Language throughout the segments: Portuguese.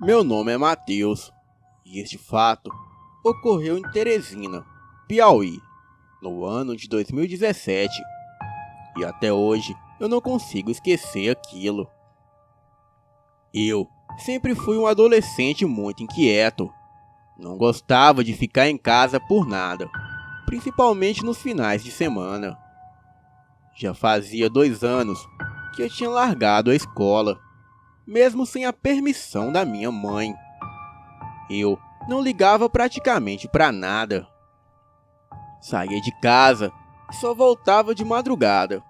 Meu nome é Matheus e este fato ocorreu em Teresina, Piauí, no ano de 2017 e até hoje eu não consigo esquecer aquilo. Eu sempre fui um adolescente muito inquieto, não gostava de ficar em casa por nada, principalmente nos finais de semana. Já fazia 2 anos que eu tinha largado a escola, mesmo sem a permissão da minha mãe. Eu não ligava praticamente para nada. Saía de casa e só voltava de madrugada,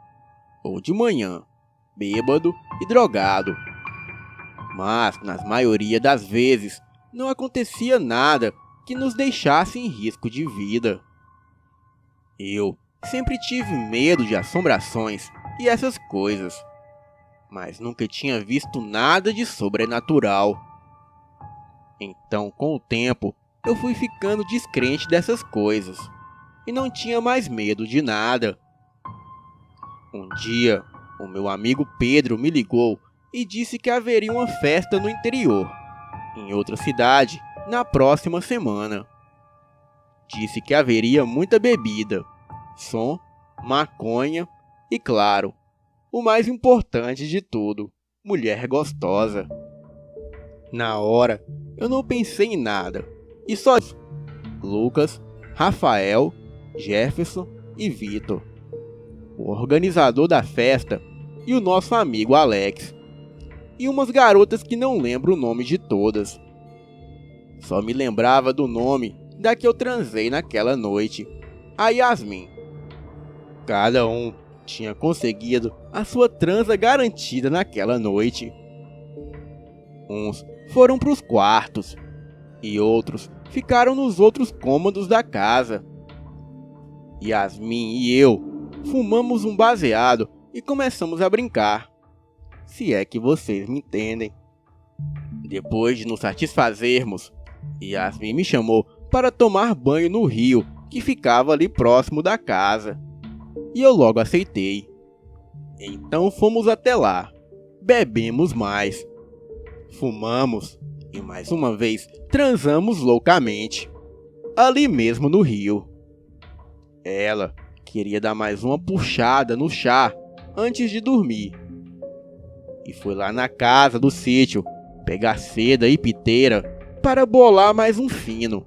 ou de manhã, bêbado e drogado. Mas, na maioria das vezes, não acontecia nada que nos deixasse em risco de vida. Eu sempre tive medo de assombrações e essas coisas, mas nunca tinha visto nada de sobrenatural. Então, com o tempo, eu fui ficando descrente dessas coisas e não tinha mais medo de nada. Um dia, o meu amigo Pedro me ligou e disse que haveria uma festa no interior, em outra cidade, na próxima semana. Disse que haveria muita bebida, som, maconha e, claro, o mais importante de tudo, mulher gostosa. Na hora, eu não pensei em nada, e só Lucas, Rafael, Jefferson e Vitor, o organizador da festa, e o nosso amigo Alex, e umas garotas que não lembro o nome de todas. Só me lembrava do nome da que eu transei naquela noite, a Yasmin. Cada um tinha conseguido a sua transa garantida naquela noite. Uns foram para os quartos e outros ficaram nos outros cômodos da casa. Yasmin e eu fumamos um baseado e começamos a brincar, se é que vocês me entendem. Depois de nos satisfazermos, Yasmin me chamou para tomar banho no rio que ficava ali próximo da casa, e eu logo aceitei. Então fomos até lá, bebemos mais, fumamos e mais uma vez transamos loucamente, ali mesmo no rio. Ela queria dar mais uma puxada no chá antes de dormir, e foi lá na casa do sítio pegar seda e piteira para bolar mais um fino.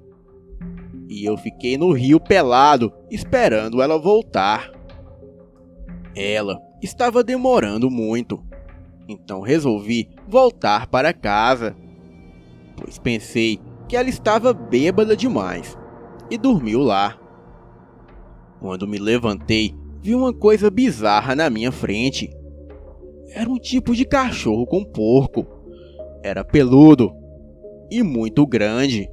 E eu fiquei no rio pelado esperando ela voltar. Ela estava demorando muito, então resolvi voltar para casa, pois pensei que ela estava bêbada demais e dormiu lá. Quando me levantei, vi uma coisa bizarra na minha frente. Era um tipo de cachorro com porco. Era peludo e muito grande,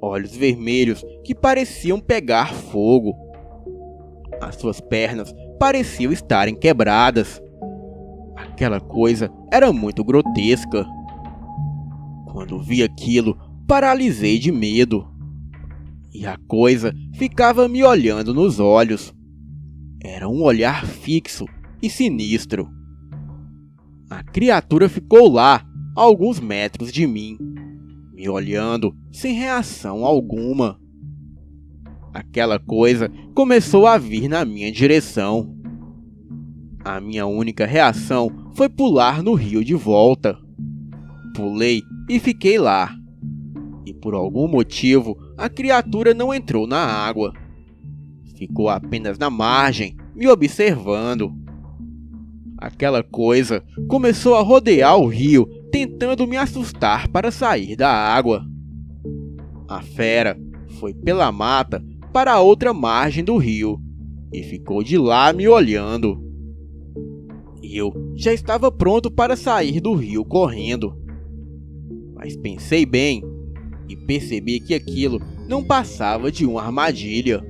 olhos vermelhos que pareciam pegar fogo. As suas pernas pareciam estarem quebradas. Aquela coisa era muito grotesca. Quando vi aquilo, paralisei de medo. E a coisa ficava me olhando nos olhos. Era um olhar fixo e sinistro. A criatura ficou lá, a alguns metros de mim, me olhando sem reação alguma. Aquela coisa começou a vir na minha direção. A minha única reação foi pular no rio de volta. Pulei e fiquei lá. E por algum motivo, a criatura não entrou na água. Ficou apenas na margem, me observando. Aquela coisa começou a rodear o rio, tentando me assustar para sair da água. A fera foi pela mata para a outra margem do rio e ficou de lá me olhando. Eu já estava pronto para sair do rio correndo. Mas pensei bem e percebi que aquilo não passava de uma armadilha.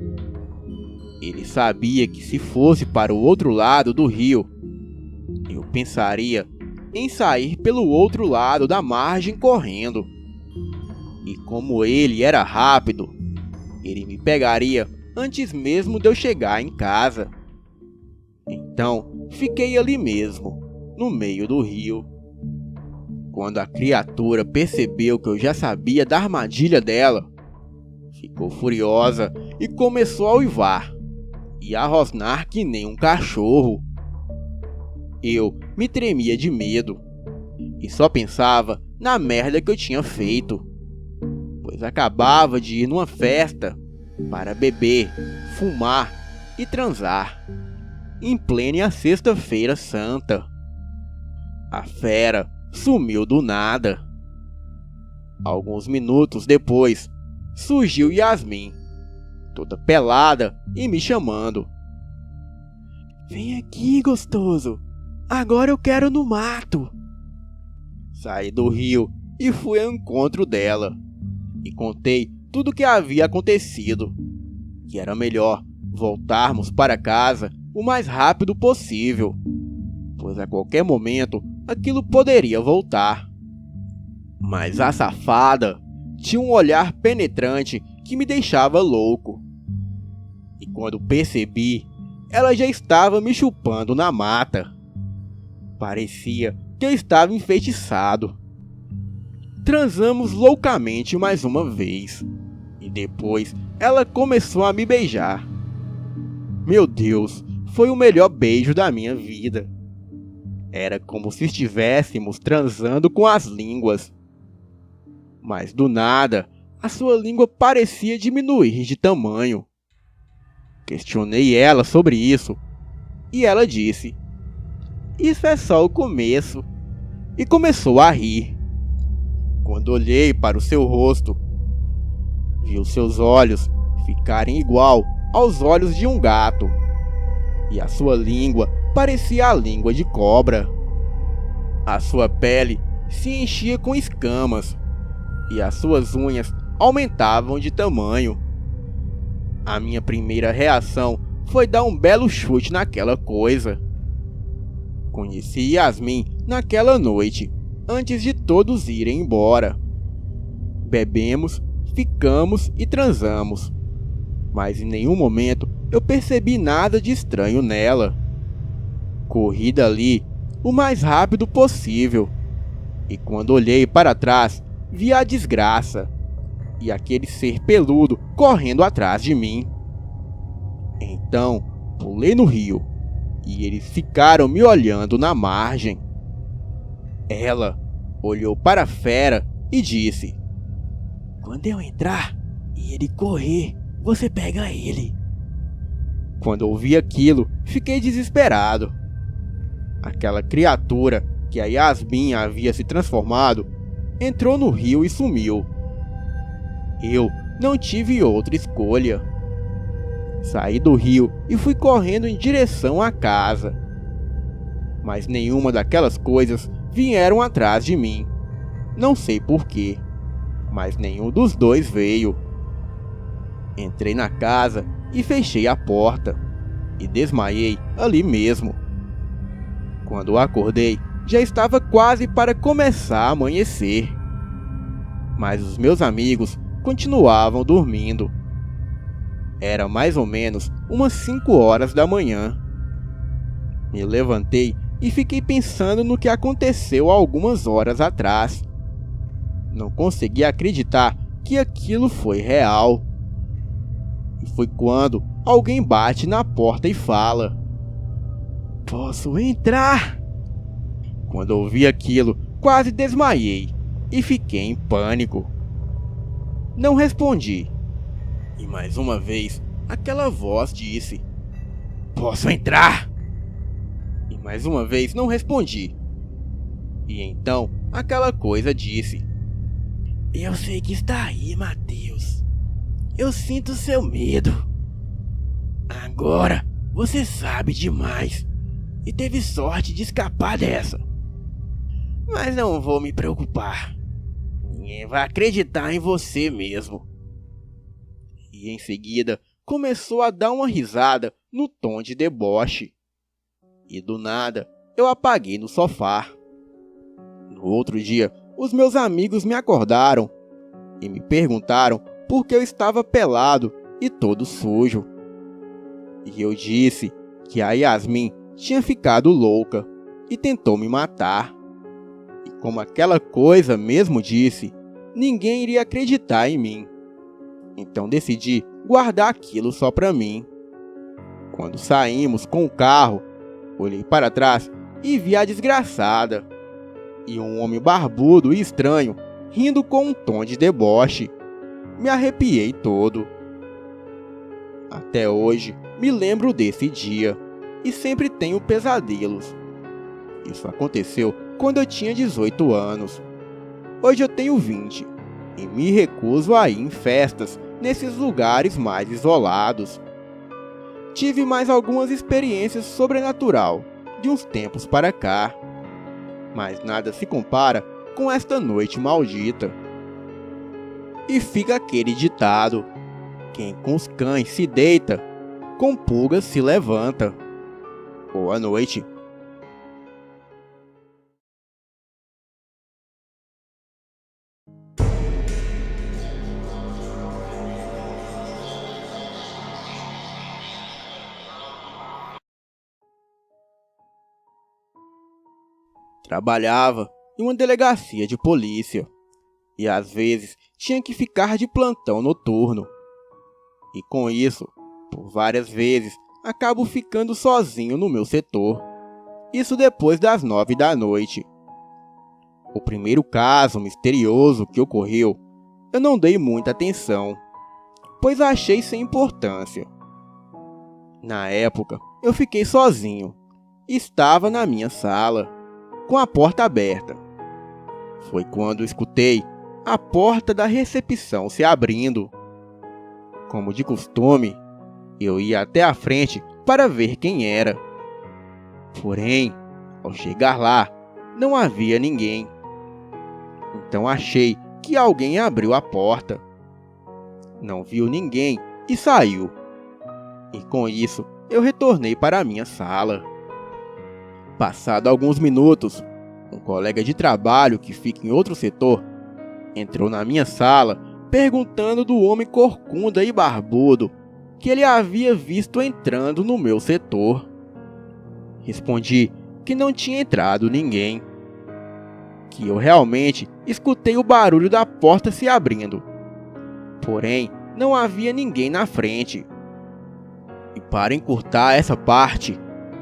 Ele sabia que se fosse para o outro lado do rio, eu pensaria em sair pelo outro lado da margem correndo. E como ele era rápido, ele me pegaria antes mesmo de eu chegar em casa. Então fiquei ali mesmo, no meio do rio. Quando a criatura percebeu que eu já sabia da armadilha dela, ficou furiosa e começou a uivar e a rosnar que nem um cachorro. Eu me tremia de medo e só pensava na merda que eu tinha feito, pois acabava de ir numa festa para beber, fumar e transar, em plena Sexta-feira Santa. A fera sumiu do nada. Alguns minutos depois, surgiu Yasmin, toda pelada e me chamando. Vem aqui, gostoso. Agora eu quero no mato. Saí do rio e fui ao encontro dela e contei tudo o que havia acontecido, que era melhor voltarmos para casa o mais rápido possível, pois a qualquer momento aquilo poderia voltar. Mas a safada tinha um olhar penetrante que me deixava louco. E quando percebi, ela já estava me chupando na mata. Parecia que eu estava enfeitiçado. Transamos loucamente mais uma vez, e depois ela começou a me beijar. Meu Deus, foi o melhor beijo da minha vida. Era como se estivéssemos transando com as línguas. Mas do nada, a sua língua parecia diminuir de tamanho. Questionei ela sobre isso, e ela disse: "Isso é só o começo", e começou a rir. Quando olhei para o seu rosto, vi os seus olhos ficarem igual aos olhos de um gato, e a sua língua parecia a língua de cobra. A sua pele se enchia com escamas, e as suas unhas aumentavam de tamanho. A minha primeira reação foi dar um belo chute naquela coisa. Conheci Yasmin naquela noite, antes de todos irem embora. Bebemos, ficamos e transamos, mas em nenhum momento eu percebi nada de estranho nela. Corri dali o mais rápido possível, e quando olhei para trás, vi a desgraça e aquele ser peludo correndo atrás de mim. Então pulei no rio e eles ficaram me olhando na margem. Ela olhou para a fera e disse: "Quando eu entrar e ele correr, você pega ele." Quando ouvi aquilo, fiquei desesperado. Aquela criatura que a Yasmin havia se transformado entrou no rio e sumiu. Eu não tive outra escolha. Saí do rio e fui correndo em direção à casa. Mas nenhuma daquelas coisas vieram atrás de mim. Não sei porquê, mas nenhum dos dois veio. Entrei na casa e fechei a porta, e desmaiei ali mesmo. Quando acordei, já estava quase para começar a amanhecer. Mas os meus amigos continuavam dormindo. Era mais ou menos umas 5 horas da manhã. Me levantei e fiquei pensando no que aconteceu algumas horas atrás. Não conseguia acreditar que aquilo foi real. E foi quando alguém bate na porta e fala: "Posso entrar?" Quando ouvi aquilo, quase desmaiei e fiquei em pânico. Não respondi. E mais uma vez, aquela voz disse: "Posso entrar?" E mais uma vez não respondi. E então aquela coisa disse: "Eu sei que está aí, Matheus. Eu sinto seu medo. Agora você sabe demais e teve sorte de escapar dessa. Mas não vou me preocupar. Ninguém vai acreditar em você mesmo." E em seguida começou a dar uma risada no tom de deboche. E do nada eu apaguei no sofá. No outro dia, os meus amigos me acordaram e me perguntaram por que eu estava pelado e todo sujo. E eu disse que a Yasmin tinha ficado louca e tentou me matar. E como aquela coisa mesmo disse, ninguém iria acreditar em mim. Então decidi guardar aquilo só para mim. Quando saímos com o carro, olhei para trás e vi a desgraçada. E um homem barbudo e estranho, rindo com um tom de deboche. Me arrepiei todo. Até hoje, me lembro desse dia e sempre tenho pesadelos. Isso aconteceu quando eu tinha 18 anos. Hoje eu tenho 20 e me recuso a ir em festas nesses lugares mais isolados. Tive mais algumas experiências sobrenatural de uns tempos para cá, mas nada se compara com esta noite maldita. E fica aquele ditado: quem com os cães se deita, com pulgas se levanta. Boa noite. Trabalhava em uma delegacia de polícia e às vezes tinha que ficar de plantão noturno. E com isso, por várias vezes, acabo ficando sozinho no meu setor. Isso depois das 9 da noite. O primeiro caso misterioso que ocorreu, eu não dei muita atenção, pois achei sem importância. Na época, eu fiquei sozinho. Estava na minha sala, com a porta aberta. Foi quando escutei a porta da recepção se abrindo. Como de costume, eu ia até a frente para ver quem era. Porém, ao chegar lá, não havia ninguém. Então achei que alguém abriu a porta. Não viu ninguém e saiu. E com isso, eu retornei para a minha sala. Passado alguns minutos, um colega de trabalho que fica em outro setor entrou na minha sala perguntando do homem corcunda e barbudo que ele havia visto entrando no meu setor. Respondi que não tinha entrado ninguém, que eu realmente escutei o barulho da porta se abrindo, porém não havia ninguém na frente. E para encurtar essa parte,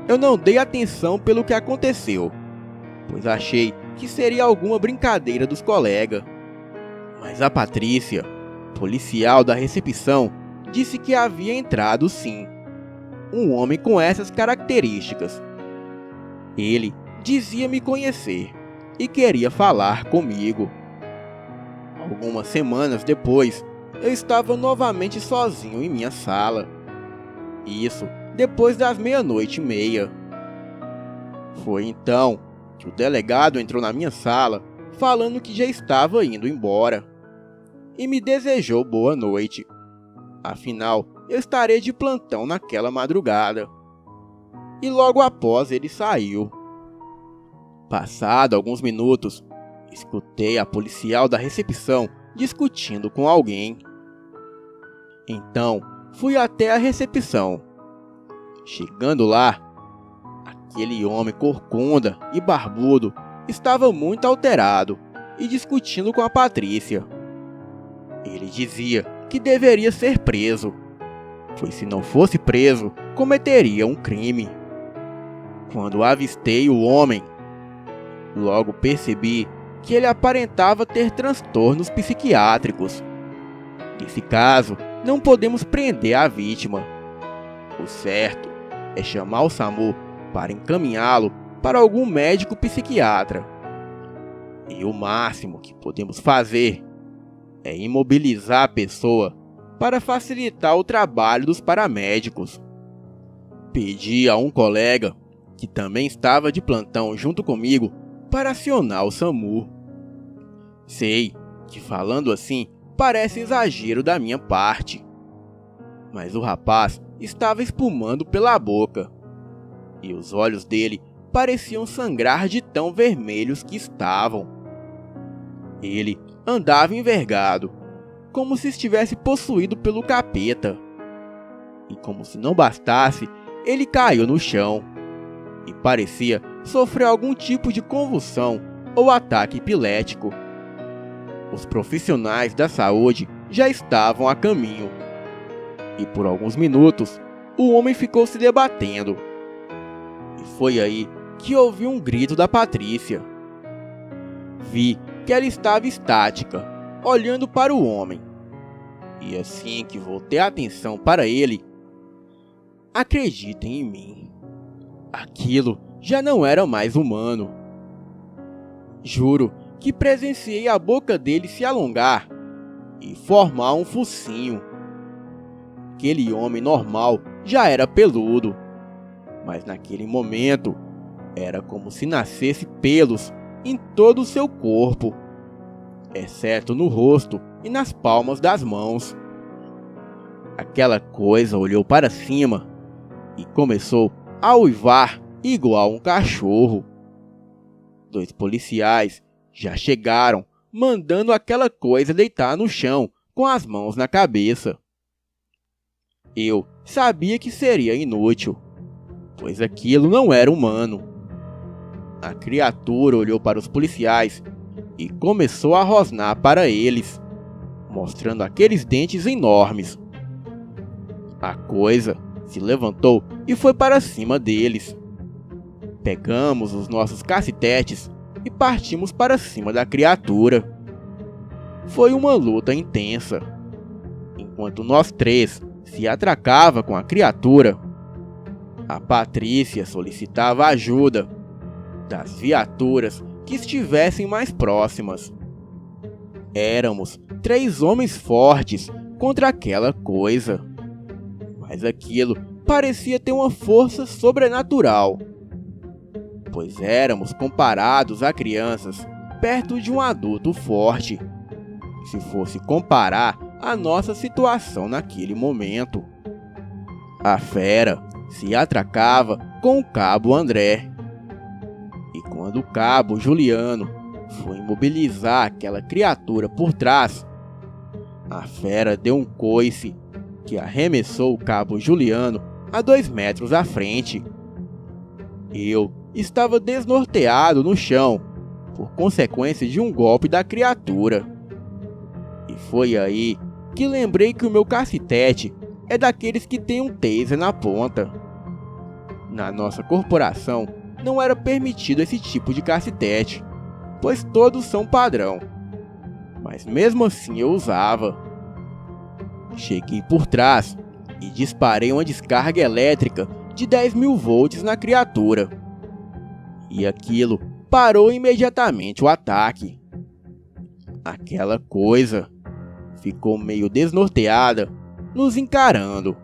eu não dei atenção pelo que aconteceu, pois achei que seria alguma brincadeira dos colegas. Mas a Patrícia, policial da recepção, disse que havia entrado sim, um homem com essas características. Ele dizia me conhecer e queria falar comigo. Algumas semanas depois, eu estava novamente sozinho em minha sala. Isso depois das 00:30. Foi então que o delegado entrou na minha sala falando que já estava indo embora e me desejou boa noite. Afinal, eu estarei de plantão naquela madrugada. E logo após ele saiu. Passado alguns minutos, escutei a policial da recepção discutindo com alguém. Então, fui até a recepção. Chegando lá, aquele homem corcunda e barbudo estava muito alterado e discutindo com a Patrícia. Ele dizia que deveria ser preso, pois se não fosse preso, cometeria um crime. Quando avistei o homem, logo percebi que ele aparentava ter transtornos psiquiátricos. Nesse caso, não podemos prender a vítima. O certo é chamar o SAMU para encaminhá-lo para algum médico psiquiatra. E o máximo que podemos fazer é imobilizar a pessoa para facilitar o trabalho dos paramédicos. Pedi a um colega, que também estava de plantão junto comigo, para acionar o SAMU. Sei que falando assim parece exagero da minha parte, mas o rapaz estava espumando pela boca e os olhos dele pareciam sangrar de tão vermelhos que estavam. Ele andava envergado, como se estivesse possuído pelo capeta. E como se não bastasse, ele caiu no chão e parecia sofrer algum tipo de convulsão ou ataque epilético. Os profissionais da saúde já estavam a caminho. E por alguns minutos, o homem ficou se debatendo. E foi aí que ouvi um grito da Patrícia. Vi que ela estava estática, olhando para o homem. E assim que voltei a atenção para ele, acreditem em mim, aquilo já não era mais humano. Juro que presenciei a boca dele se alongar e formar um focinho. Aquele homem normal já era peludo, mas naquele momento era como se nascesse pelos em todo o seu corpo, exceto no rosto e nas palmas das mãos. Aquela coisa olhou para cima e começou a uivar igual um cachorro. 2 policiais já chegaram, mandando aquela coisa deitar no chão com as mãos na cabeça. Eu sabia que seria inútil, pois aquilo não era humano. A criatura olhou para os policiais e começou a rosnar para eles, mostrando aqueles dentes enormes. A coisa se levantou e foi para cima deles. Pegamos os nossos cacetetes e partimos para cima da criatura. Foi uma luta intensa. Enquanto nós 3 se atracava com a criatura, a Patrícia solicitava ajuda das viaturas que estivessem mais próximas. Éramos 3 homens fortes contra aquela coisa, mas aquilo parecia ter uma força sobrenatural, pois éramos comparados a crianças perto de um adulto forte, se fosse comparar a nossa situação naquele momento. A fera se atracava com o cabo André, e quando o cabo Juliano foi imobilizar aquela criatura por trás, a fera deu um coice que arremessou o cabo Juliano a 2 metros à frente. Eu estava desnorteado no chão por consequência de um golpe da criatura. E foi aí que lembrei que o meu cacetete é daqueles que tem um taser na ponta. Na nossa corporação não era permitido esse tipo de cacetete, pois todos são padrão. Mas mesmo assim eu usava. Cheguei por trás e disparei uma descarga elétrica de 10.000 volts na criatura. E aquilo parou imediatamente o ataque. Aquela coisa ficou meio desnorteada, nos encarando,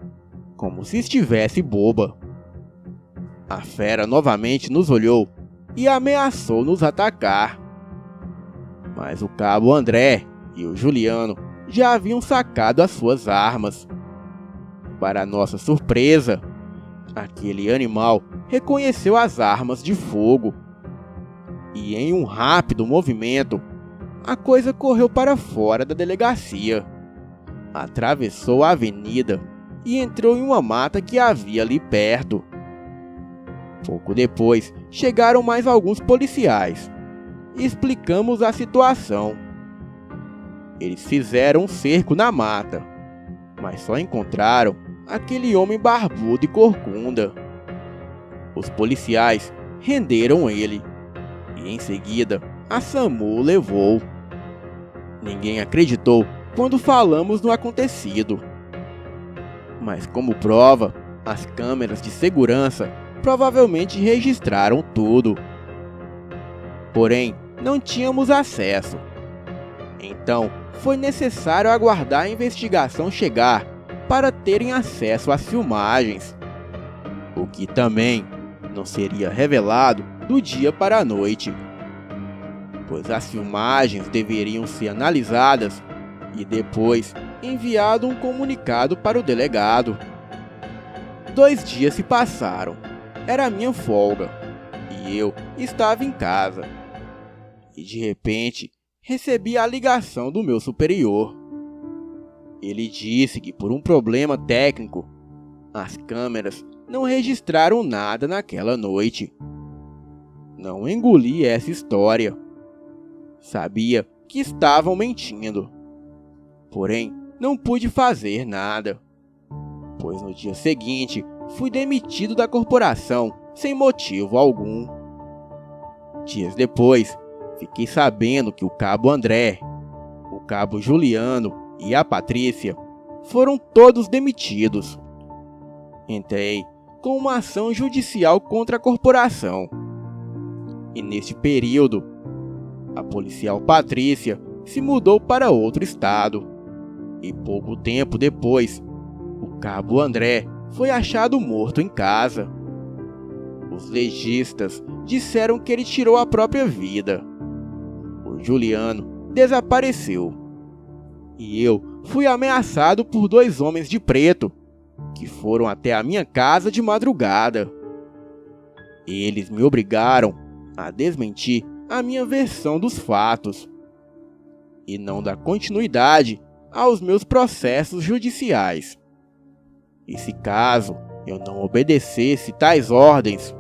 como se estivesse boba. A fera novamente nos olhou e ameaçou nos atacar. Mas o cabo André e o Juliano já haviam sacado as suas armas. Para nossa surpresa, aquele animal reconheceu as armas de fogo. E em um rápido movimento, a coisa correu para fora da delegacia, atravessou a avenida e entrou em uma mata que havia ali perto. Pouco depois, chegaram mais alguns policiais e explicamos a situação. Eles fizeram um cerco na mata, mas só encontraram aquele homem barbudo e corcunda. Os policiais renderam ele e em seguida a SAMU o levou. Ninguém acreditou quando falamos no acontecido, mas como prova, as câmeras de segurança provavelmente registraram tudo. Porém, não tínhamos acesso. Então, foi necessário aguardar a investigação chegar para terem acesso às filmagens, o que também não seria revelado do dia para a noite, pois as filmagens deveriam ser analisadas e depois enviado um comunicado para o delegado. 2 dias se passaram. Era minha folga e eu estava em casa. E de repente, recebi a ligação do meu superior. Ele disse que por um problema técnico, as câmeras não registraram nada naquela noite. Não engoli essa história Sabia que estavam mentindo. Porém, não pude fazer nada, pois no dia seguinte fui demitido da corporação sem motivo algum. Dias depois, fiquei sabendo que o cabo André, o cabo Juliano e a Patrícia foram todos demitidos. Entrei com uma ação judicial contra a corporação. E neste período, a policial Patrícia se mudou para outro estado. E pouco tempo depois, o cabo André foi achado morto em casa. Os legistas disseram que ele tirou a própria vida. O Juliano desapareceu. E eu fui ameaçado por 2 homens de preto, que foram até a minha casa de madrugada. Eles me obrigaram a desmentir a minha versão dos fatos e não dar continuidade aos meus processos judiciais. E se caso eu não obedecesse tais ordens,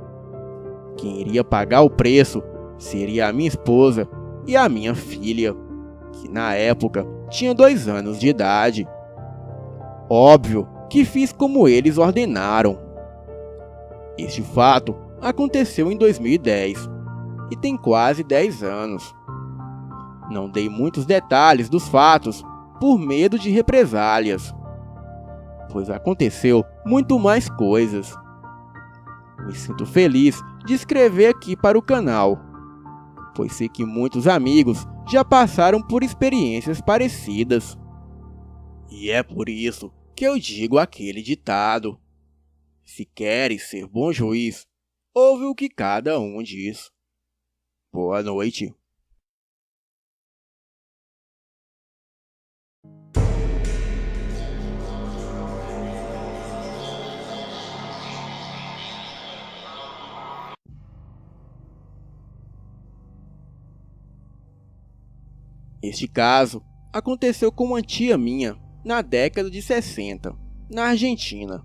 quem iria pagar o preço seria a minha esposa e a minha filha, que na época tinha 2 anos de idade. Óbvio que fiz como eles ordenaram. Este fato aconteceu em 2010 e tem quase 10 anos. Não dei muitos detalhes dos fatos por medo de represálias, pois aconteceu muito mais coisas. Me sinto feliz de escrever aqui para o canal, pois sei que muitos amigos já passaram por experiências parecidas. E é por isso que eu digo aquele ditado: se queres ser bom juiz, ouve o que cada um diz. Boa noite. Este caso aconteceu com uma tia minha na década de 60, na Argentina.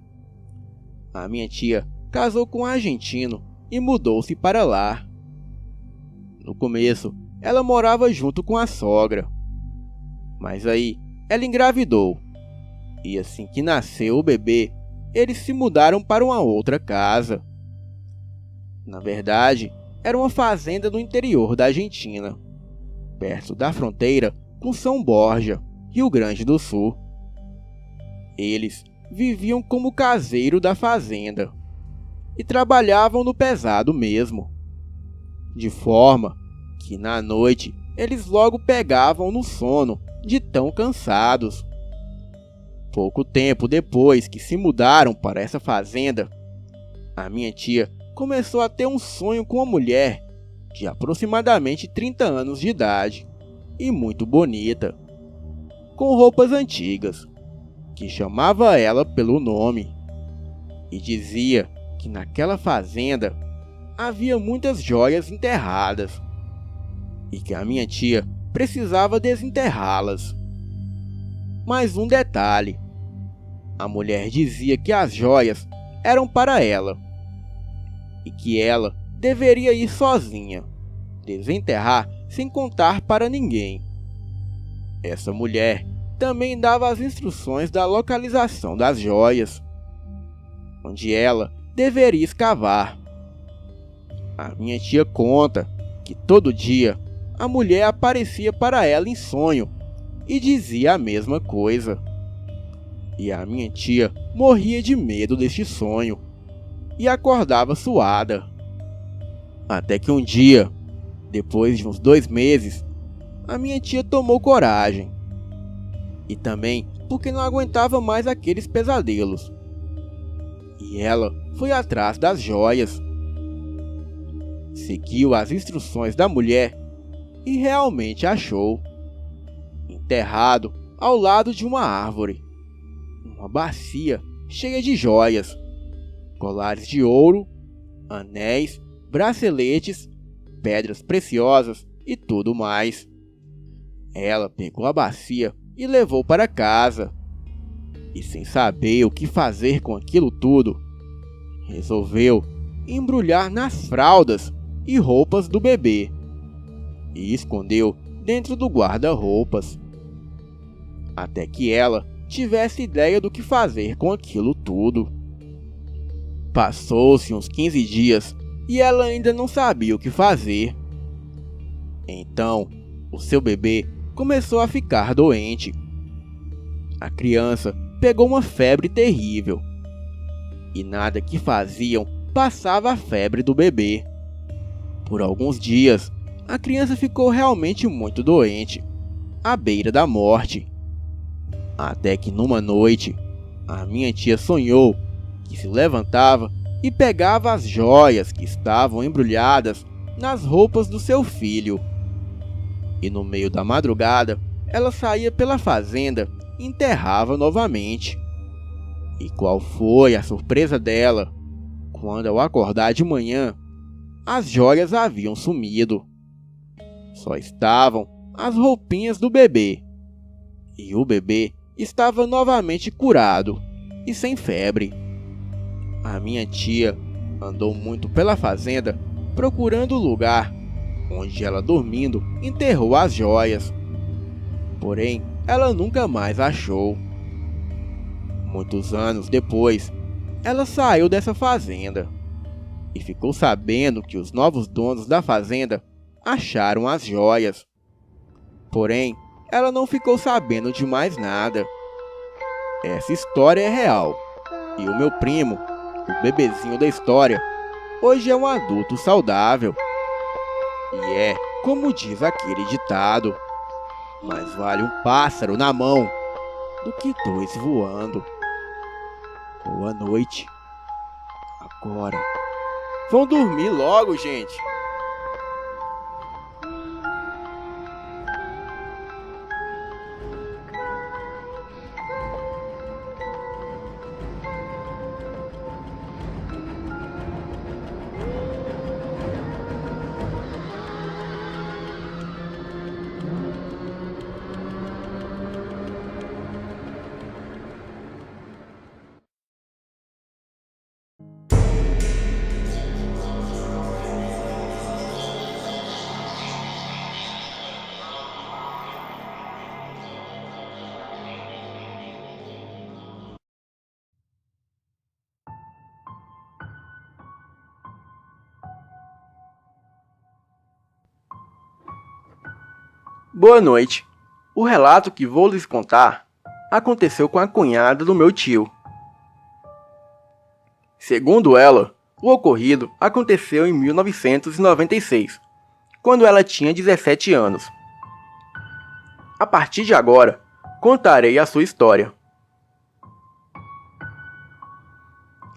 A minha tia casou com um argentino e mudou-se para lá. No começo, ela morava junto com a sogra, mas aí ela engravidou, e assim que nasceu o bebê, eles se mudaram para uma outra casa. Na verdade, era uma fazenda no interior da Argentina, perto da fronteira com São Borja, Rio Grande do Sul. Eles viviam como caseiro da fazenda e trabalhavam no pesado mesmo, de forma que na noite eles logo pegavam no sono de tão cansados. Pouco tempo depois que se mudaram para essa fazenda, a minha tia começou a ter um sonho com uma mulher de aproximadamente 30 anos de idade e muito bonita, com roupas antigas, que chamava ela pelo nome e dizia que naquela fazenda havia muitas joias enterradas e que a minha tia precisava desenterrá-las. Mais um detalhe: a mulher dizia que as joias eram para ela e que ela deveria ir sozinha, desenterrar sem contar para ninguém. Essa mulher também dava as instruções da localização das joias, onde ela deveria escavar. A minha tia conta que todo dia a mulher aparecia para ela em sonho e dizia a mesma coisa. E a minha tia morria de medo deste sonho e acordava suada. Até que um dia, depois de uns 2 meses, a minha tia tomou coragem. E também porque não aguentava mais aqueles pesadelos. E ela foi atrás das joias. Seguiu as instruções da mulher e realmente achou, enterrado ao lado de uma árvore, uma bacia cheia de joias, colares de ouro, anéis, braceletes, pedras preciosas e tudo mais. Ela pegou a bacia e levou para casa, e sem saber o que fazer com aquilo tudo, resolveu embrulhar nas fraldas e roupas do bebê, e escondeu dentro do guarda-roupas. Até que ela tivesse ideia do que fazer com aquilo tudo. Passou-se uns 15 dias e ela ainda não sabia o que fazer. Então, o seu bebê começou a ficar doente. A criança pegou uma febre terrível. E nada que faziam passava a febre do bebê. Por alguns dias, a criança ficou realmente muito doente, à beira da morte. Até que numa noite, a minha tia sonhou que se levantava e pegava as joias que estavam embrulhadas nas roupas do seu filho. E no meio da madrugada, ela saía pela fazenda e enterrava novamente. E qual foi a surpresa dela, quando ao acordar de manhã, as joias haviam sumido. Só estavam as roupinhas do bebê. E o bebê estava novamente curado e sem febre. A minha tia andou muito pela fazenda procurando o lugar onde ela, dormindo, enterrou as joias. Porém, ela nunca mais achou. Muitos anos depois, ela saiu dessa fazenda e ficou sabendo que os novos donos da fazenda acharam as joias. Porém, ela não ficou sabendo de mais nada. Essa história é real. E o meu primo, o bebezinho da história, hoje é um adulto saudável. E é como diz aquele ditado: mais vale um pássaro na mão do que dois voando. Boa noite. Agora, vão dormir logo, gente. Boa noite. O relato que vou lhes contar aconteceu com a cunhada do meu tio. Segundo ela, o ocorrido aconteceu em 1996, quando ela tinha 17 anos. A partir de agora, contarei a sua história.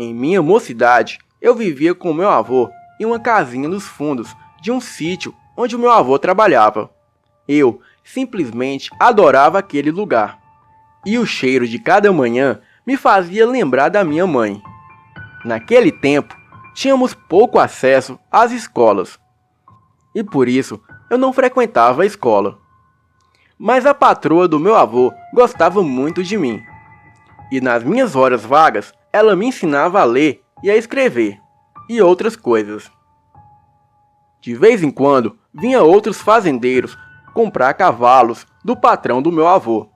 Em minha mocidade, eu vivia com meu avô em uma casinha nos fundos de um sítio onde o meu avô trabalhava. Eu simplesmente adorava aquele lugar. E o cheiro de cada manhã me fazia lembrar da minha mãe. Naquele tempo, tínhamos pouco acesso às escolas. E por isso, eu não frequentava a escola. Mas a patroa do meu avô gostava muito de mim. E nas minhas horas vagas, ela me ensinava a ler e a escrever, e outras coisas. De vez em quando, vinha outros fazendeiros comprar cavalos do patrão do meu avô.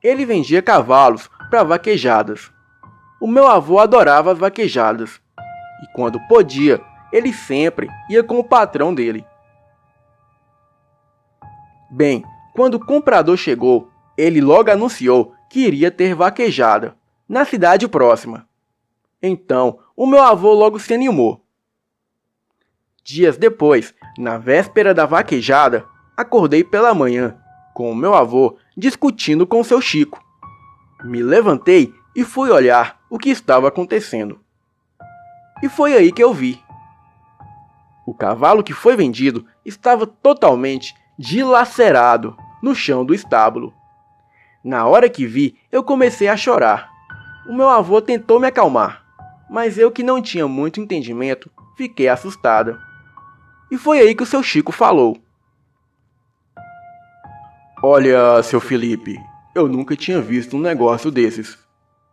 Ele vendia cavalos para vaquejadas. O meu avô adorava as vaquejadas, e quando podia, ele sempre ia com o patrão dele. Bem, quando o comprador chegou, ele logo anunciou que iria ter vaquejada na cidade próxima. Então, o meu avô logo se animou. Dias depois, na véspera da vaquejada, acordei pela manhã, com o meu avô discutindo com seu Chico. Me levantei e fui olhar o que estava acontecendo. E foi aí que eu vi. O cavalo que foi vendido estava totalmente dilacerado no chão do estábulo. Na hora que vi, eu comecei a chorar. O meu avô tentou me acalmar, mas eu, que não tinha muito entendimento, fiquei assustada. E foi aí que o seu Chico falou: "Olha, seu Felipe, eu nunca tinha visto um negócio desses.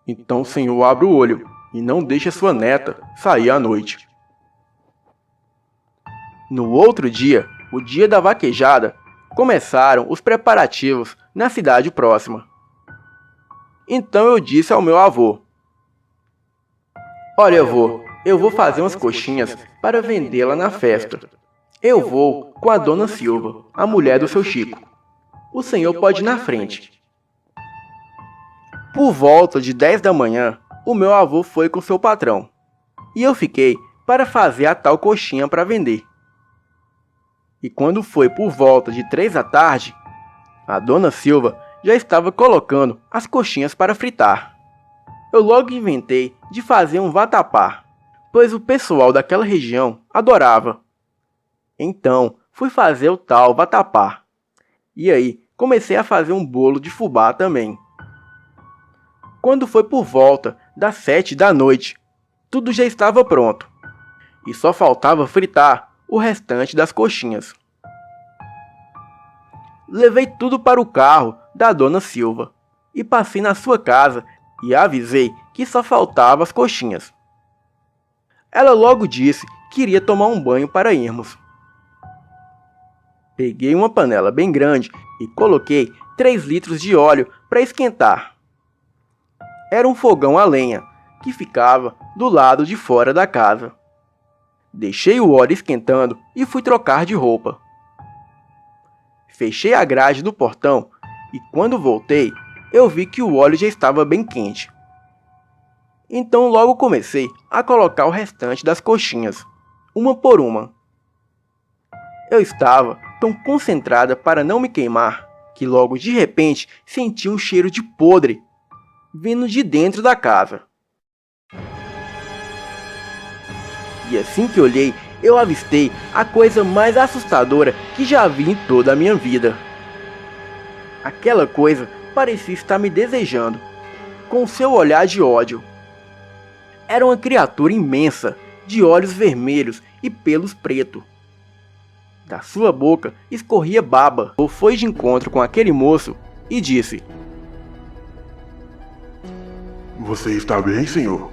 Então o senhor abre o olho e não deixe a sua neta sair à noite." No outro dia, o dia da vaquejada, começaram os preparativos na cidade próxima. Então eu disse ao meu avô: "Olha, avô, eu vou fazer umas coxinhas para vendê-la na festa. Eu vou com a dona Silva, a mulher do seu Chico. O senhor pode ir na frente." Por volta de 10 da manhã, o meu avô foi com seu patrão, e eu fiquei para fazer a tal coxinha para vender. E quando foi por volta de 3 da tarde, a dona Silva já estava colocando as coxinhas para fritar. Eu logo inventei de fazer um vatapá, pois o pessoal daquela região adorava. Então, fui fazer o tal vatapá. E aí, comecei a fazer um bolo de fubá também. Quando foi por volta das 7 da noite, tudo já estava pronto. E só faltava fritar o restante das coxinhas. Levei tudo para o carro da dona Silva e passei na sua casa e avisei que só faltava as coxinhas. Ela logo disse que iria tomar um banho para irmos. Peguei uma panela bem grande e coloquei 3 litros de óleo para esquentar. Era um fogão a lenha que ficava do lado de fora da casa. Deixei o óleo esquentando e fui trocar de roupa. Fechei a grade do portão e quando voltei, eu vi que o óleo já estava bem quente. Então logo comecei a colocar o restante das coxinhas, uma por uma. Eu estava tão concentrada para não me queimar, que logo de repente senti um cheiro de podre vindo de dentro da casa. E assim que olhei, eu avistei a coisa mais assustadora que já vi em toda a minha vida. Aquela coisa parecia estar me desejando, com seu olhar de ódio. Era uma criatura imensa, de olhos vermelhos e pelos pretos. Da sua boca escorria baba. Eu fui de encontro com aquele moço e disse: "Você está bem, senhor?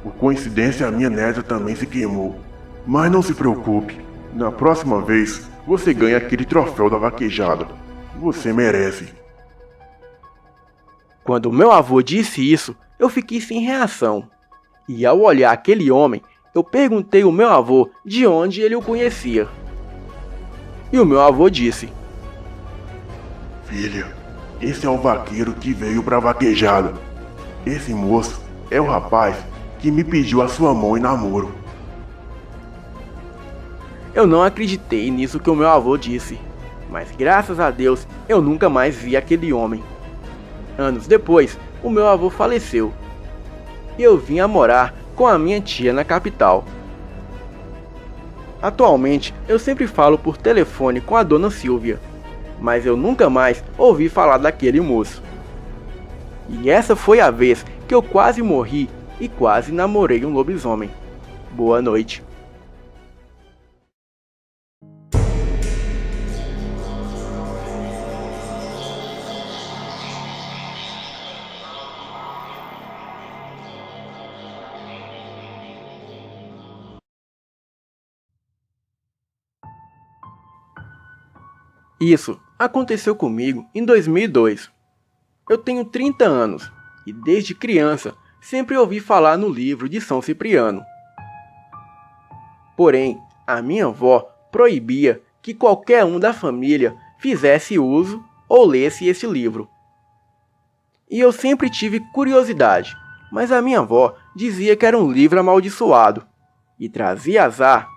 Por coincidência, a minha neta também se queimou. Mas não se preocupe, na próxima vez você ganha aquele troféu da vaquejada. Você merece." Quando meu avô disse isso, eu fiquei sem reação. E ao olhar aquele homem, eu perguntei ao meu avô de onde ele o conhecia. E o meu avô disse: "Filha, esse é o vaqueiro que veio pra vaquejada. Esse moço é o rapaz que me pediu a sua mão em namoro." Eu não acreditei nisso que o meu avô disse, mas graças a Deus eu nunca mais vi aquele homem. Anos depois, o meu avô faleceu e eu vim a morar com a minha tia na capital. Atualmente, eu sempre falo por telefone com a dona Silvia, mas eu nunca mais ouvi falar daquele moço. E essa foi a vez que eu quase morri e quase namorei um lobisomem. Boa noite. Isso aconteceu comigo em 2002. Eu tenho 30 anos e desde criança sempre ouvi falar no livro de São Cipriano. Porém, a minha avó proibia que qualquer um da família fizesse uso ou lesse esse livro. E eu sempre tive curiosidade, mas a minha avó dizia que era um livro amaldiçoado e trazia azar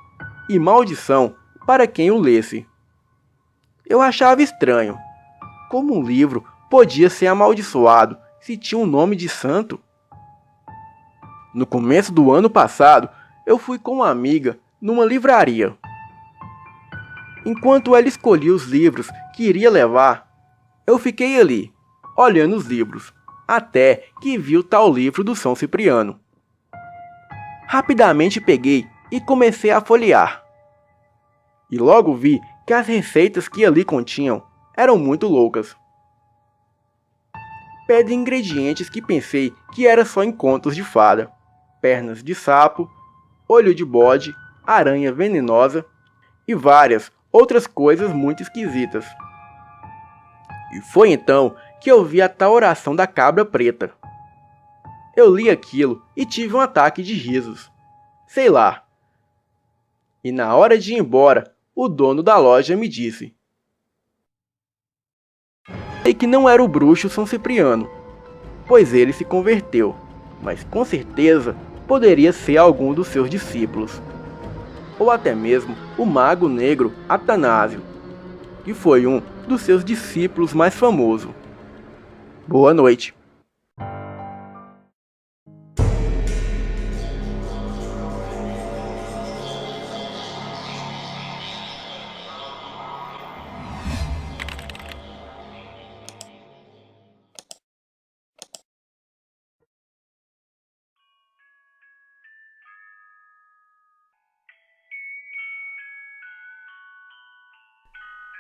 e maldição para quem o lesse. Eu achava estranho. Como um livro podia ser amaldiçoado se tinha um nome de santo? No começo do ano passado, eu fui com uma amiga numa livraria. Enquanto ela escolhia os livros que iria levar, eu fiquei ali, olhando os livros, até que vi o tal livro do São Cipriano. Rapidamente peguei e comecei a folhear. E logo vi que as receitas que ali continham eram muito loucas. Pede ingredientes que pensei que era só em contos de fada: pernas de sapo, olho de bode, aranha venenosa e várias outras coisas muito esquisitas. E foi então que eu vi a tal oração da cabra preta. Eu li aquilo e tive um ataque de risos. Sei lá. E na hora de ir embora, o dono da loja me disse que não era o bruxo São Cipriano, pois ele se converteu, mas com certeza poderia ser algum dos seus discípulos, ou até mesmo o mago negro Atanásio, que foi um dos seus discípulos mais famosos. Boa noite.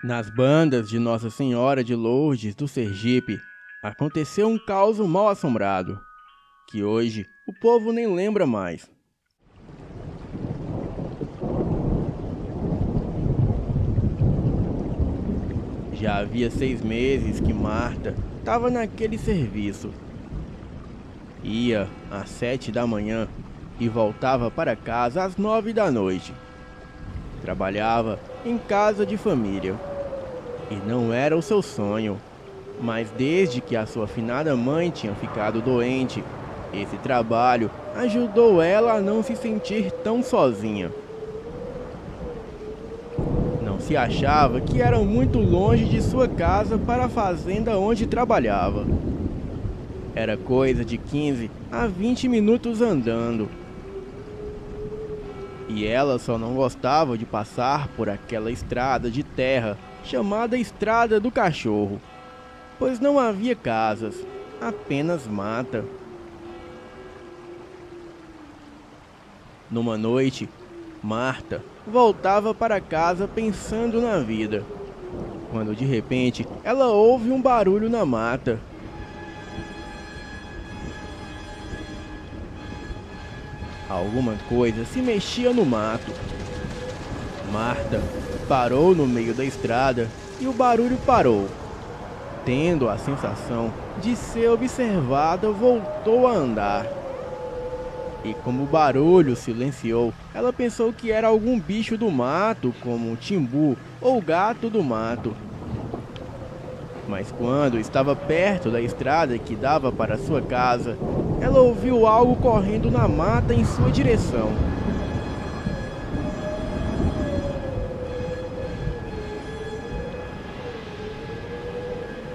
Nas bandas de Nossa Senhora de Lourdes do Sergipe, aconteceu um caos mal assombrado, que hoje o povo nem lembra mais. Já havia 6 meses que Marta estava naquele serviço. Ia às 7 da manhã e voltava para casa às 9 da noite. Trabalhava em casa de família. E não era o seu sonho, mas desde que a sua finada mãe tinha ficado doente, esse trabalho ajudou ela a não se sentir tão sozinha. Não se achava que era muito longe de sua casa para a fazenda onde trabalhava. Era coisa de 15 a 20 minutos andando. E ela só não gostava de passar por aquela estrada de terra chamada Estrada do Cachorro, pois não havia casas, apenas mata. Numa noite, Marta voltava para casa pensando na vida, quando de repente ela ouve um barulho na mata. Alguma coisa se mexia no mato. Marta parou no meio da estrada e o barulho parou. Tendo a sensação de ser observada, voltou a andar. E como o barulho silenciou, ela pensou que era algum bicho do mato, como um timbu ou gato do mato. Mas quando estava perto da estrada que dava para sua casa, ela ouviu algo correndo na mata em sua direção.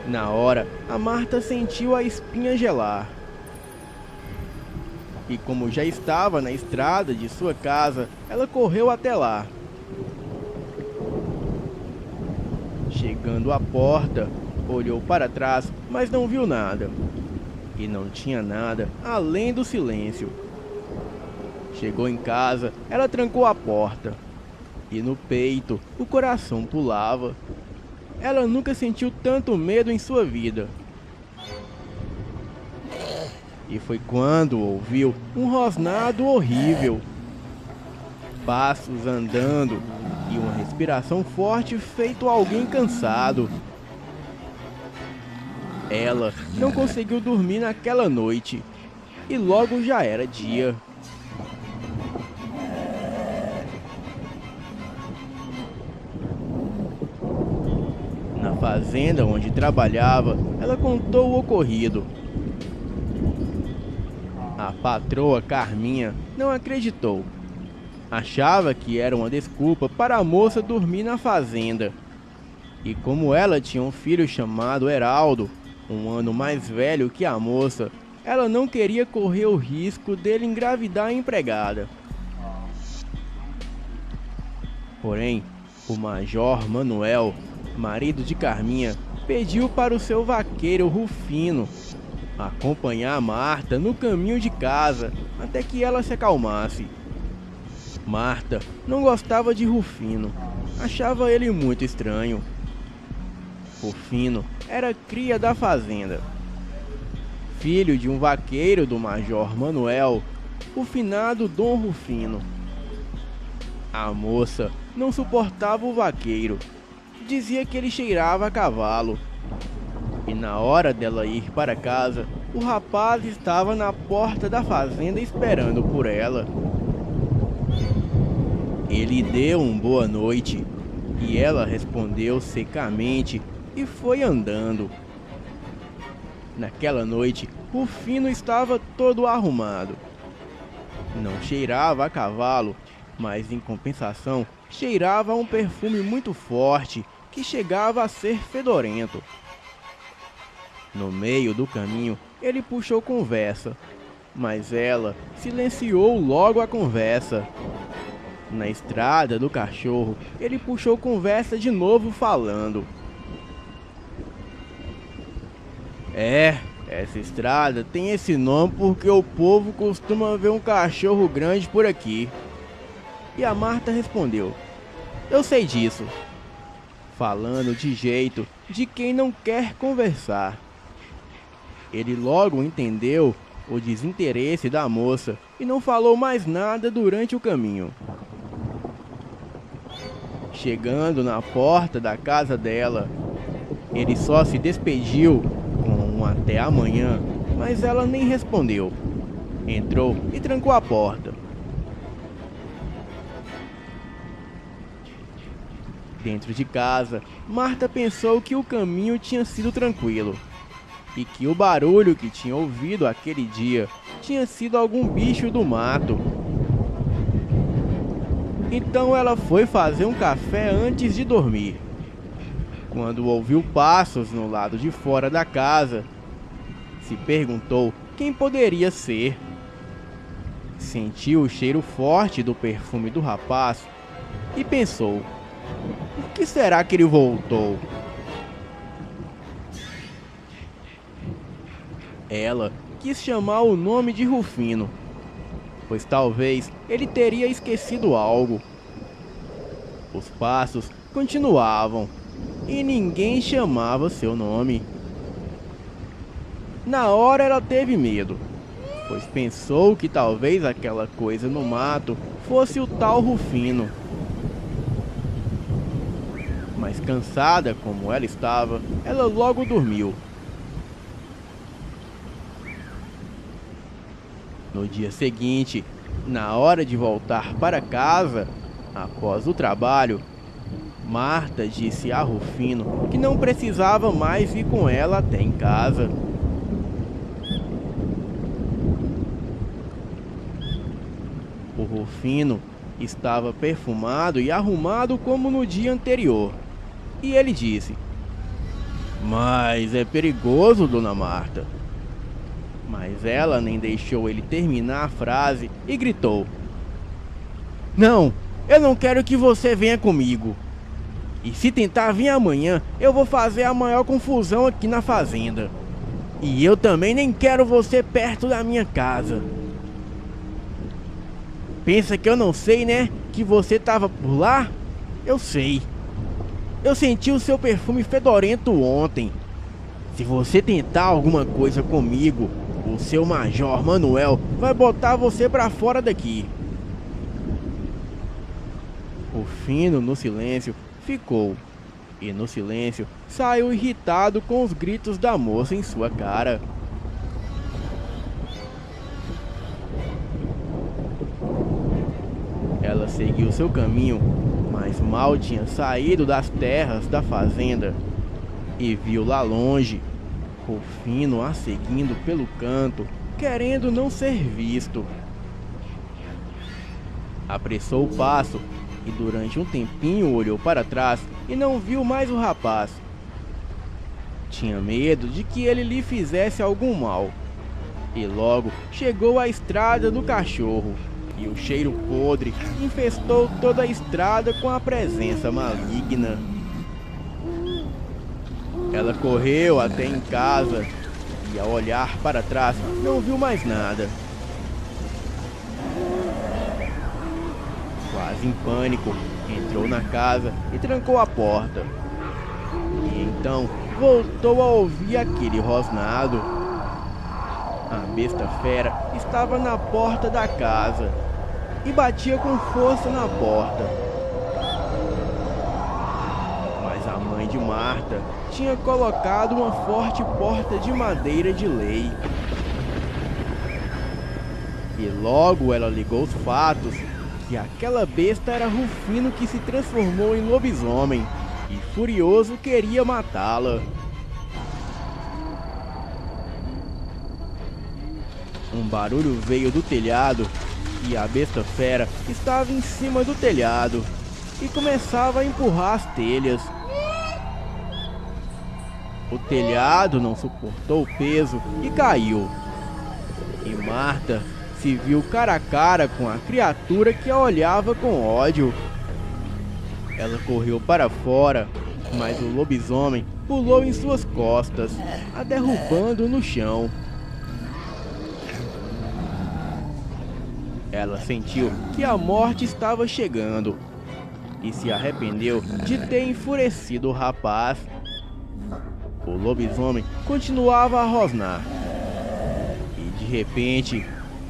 Na hora, a Marta sentiu a espinha gelar. E como já estava na estrada de sua casa, ela correu até lá. Chegando à porta, olhou para trás, mas não viu nada. E não tinha nada além do silêncio. Chegou em casa, ela trancou a porta. E no peito, o coração pulava. Ela nunca sentiu tanto medo em sua vida. E foi quando ouviu um rosnado horrível. Passos andando e uma respiração forte feito alguém cansado. Ela não conseguiu dormir naquela noite e logo já era dia. Na fazenda onde trabalhava, ela contou o ocorrido. A patroa Carminha não acreditou. Achava que era uma desculpa para a moça dormir na fazenda. E como ela tinha um filho chamado Heraldo, um ano mais velho que a moça, ela não queria correr o risco dele engravidar a empregada. Porém, o Major Manuel, marido de Carminha, pediu para o seu vaqueiro Rufino acompanhar Marta no caminho de casa até que ela se acalmasse. Marta não gostava de Rufino, achava ele muito estranho. Rufino era cria da fazenda. Filho de um vaqueiro do Major Manuel, o finado Dom Rufino. A moça não suportava o vaqueiro, dizia que ele cheirava a cavalo. E na hora dela ir para casa, o rapaz estava na porta da fazenda esperando por ela. Ele deu um boa noite e ela respondeu secamente e foi andando. Naquela noite, Rufino estava todo arrumado. Não cheirava a cavalo, mas em compensação cheirava a um perfume muito forte que chegava a ser fedorento. No meio do caminho, ele puxou conversa, mas ela silenciou logo a conversa. Na estrada do cachorro, ele puxou conversa de novo falando. Essa estrada tem esse nome porque o povo costuma ver um cachorro grande por aqui. E a Marta respondeu: eu sei disso. Falando de jeito de quem não quer conversar. Ele logo entendeu o desinteresse da moça e não falou mais nada durante o caminho. Chegando na porta da casa dela, ele só se despediu com um até amanhã, mas ela nem respondeu. Entrou e trancou a porta. Dentro de casa, Marta pensou que o caminho tinha sido tranquilo e que o barulho que tinha ouvido aquele dia tinha sido algum bicho do mato. Então ela foi fazer um café antes de dormir. Quando ouviu passos no lado de fora da casa, se perguntou quem poderia ser. Sentiu o cheiro forte do perfume do rapaz e pensou: por que será que ele voltou? Ela quis chamar o nome de Rufino, pois talvez ele teria esquecido algo. Os passos continuavam e ninguém chamava seu nome. Na hora ela teve medo, pois pensou que talvez aquela coisa no mato fosse o tal Rufino. Mas cansada como ela estava, ela logo dormiu. No dia seguinte, na hora de voltar para casa, após o trabalho, Marta disse a Rufino que não precisava mais ir com ela até em casa. O Rufino estava perfumado e arrumado como no dia anterior. E ele disse: mas é perigoso, dona Marta. Mas ela nem deixou ele terminar a frase e gritou: não, eu não quero que você venha comigo. E se tentar vir amanhã, eu vou fazer a maior confusão aqui na fazenda. E eu também nem quero você perto da minha casa. Pensa que eu não sei, né? Que você tava por lá? Eu sei. Eu senti o seu perfume fedorento ontem. Se você tentar alguma coisa comigo, o seu Major Manuel vai botar você pra fora daqui. Rufino, no silêncio, ficou. E no silêncio, saiu irritado com os gritos da moça em sua cara. Ela seguiu seu caminho, mas mal tinha saído das terras da fazenda e viu lá longe Rufino a seguindo pelo canto, querendo não ser visto. Apressou o passo e durante um tempinho olhou para trás e não viu mais o rapaz. Tinha medo de que ele lhe fizesse algum mal. E logo chegou à estrada do cachorro, e o cheiro podre infestou toda a estrada com a presença maligna. Ela correu até em casa e, ao olhar para trás, não viu mais nada. Quase em pânico, entrou na casa e trancou a porta. E então voltou a ouvir aquele rosnado. A besta fera estava na porta da casa e batia com força na porta. Mas a mãe de Marta tinha colocado uma forte porta de madeira de lei. E logo ela ligou os fatos que aquela besta era Rufino, que se transformou em lobisomem e furioso queria matá-la. Um barulho veio do telhado e a besta fera estava em cima do telhado e começava a empurrar as telhas. O telhado não suportou o peso e caiu. E Marta se viu cara a cara com a criatura que a olhava com ódio. Ela correu para fora, mas o lobisomem pulou em suas costas, a derrubando no chão. Ela sentiu que a morte estava chegando e se arrependeu de ter enfurecido o rapaz. O lobisomem continuava a rosnar e de repente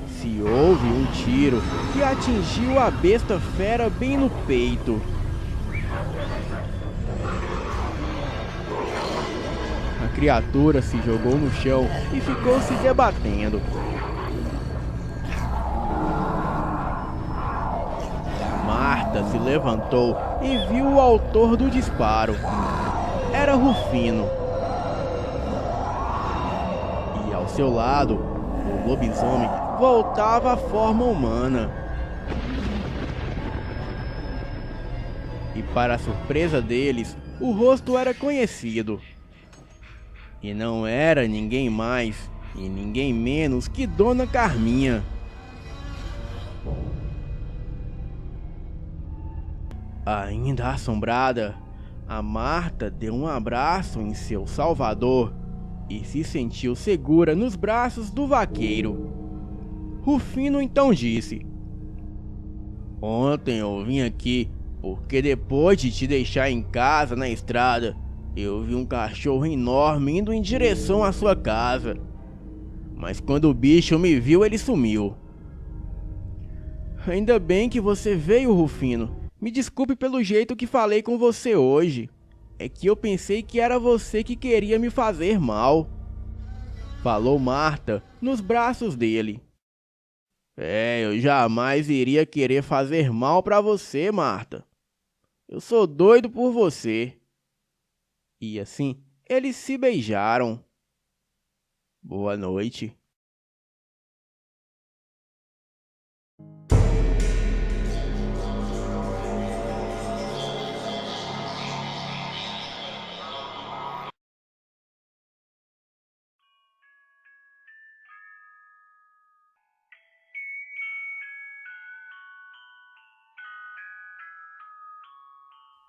se ouve um tiro que atingiu a besta fera bem no peito. A criatura se jogou no chão e ficou se debatendo. Marta se levantou e viu o autor do disparo. Era Rufino. E ao seu lado, o lobisomem voltava à forma humana. E para a surpresa deles, o rosto era conhecido. E não era ninguém mais e ninguém menos que Dona Carminha. Ainda assombrada, a Marta deu um abraço em seu salvador e se sentiu segura nos braços do vaqueiro. Rufino então disse: "Ontem eu vim aqui porque depois de te deixar em casa na estrada, eu vi um cachorro enorme indo em direção à sua casa. Mas quando o bicho me viu, ele sumiu." "Ainda bem que você veio, Rufino. Me desculpe pelo jeito que falei com você hoje. É que eu pensei que era você que queria me fazer mal", falou Marta nos braços dele. Eu jamais iria querer fazer mal pra você, Marta. Eu sou doido por você." E assim, eles se beijaram. Boa noite.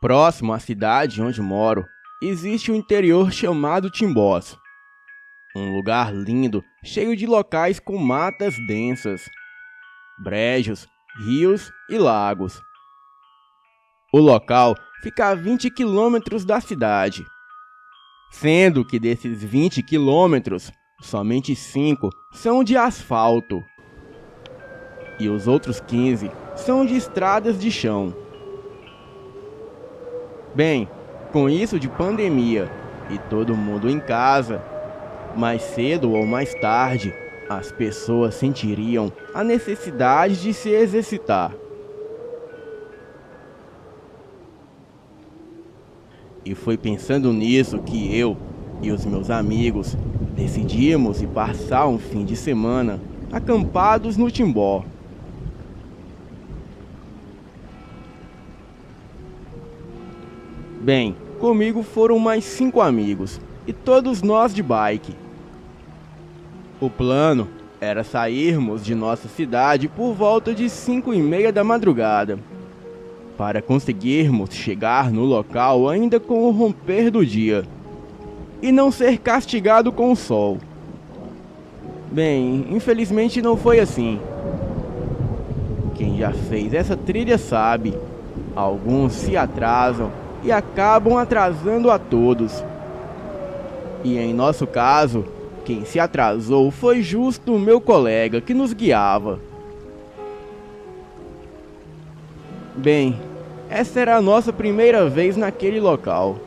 Próximo à cidade onde moro, existe um interior chamado Timbós. Um lugar lindo, cheio de locais com matas densas, brejos, rios e lagos. O local fica a 20 quilômetros da cidade, sendo que desses 20 quilômetros, somente 5 são de asfalto e os outros 15 são de estradas de chão. Bem, com isso de pandemia e todo mundo em casa, mais cedo ou mais tarde, as pessoas sentiriam a necessidade de se exercitar. E foi pensando nisso que eu e os meus amigos decidimos ir passar um fim de semana acampados no Timbó. Bem, comigo foram mais 5 amigos, e todos nós de bike. O plano era sairmos de nossa cidade por volta de 5h30 da madrugada, para conseguirmos chegar no local ainda com o romper do dia, e não ser castigado com o sol. Bem, infelizmente não foi assim. Quem já fez essa trilha sabe, alguns se atrasam e acabam atrasando a todos. E em nosso caso, quem se atrasou foi justo o meu colega que nos guiava. Bem, essa era a nossa primeira vez naquele local.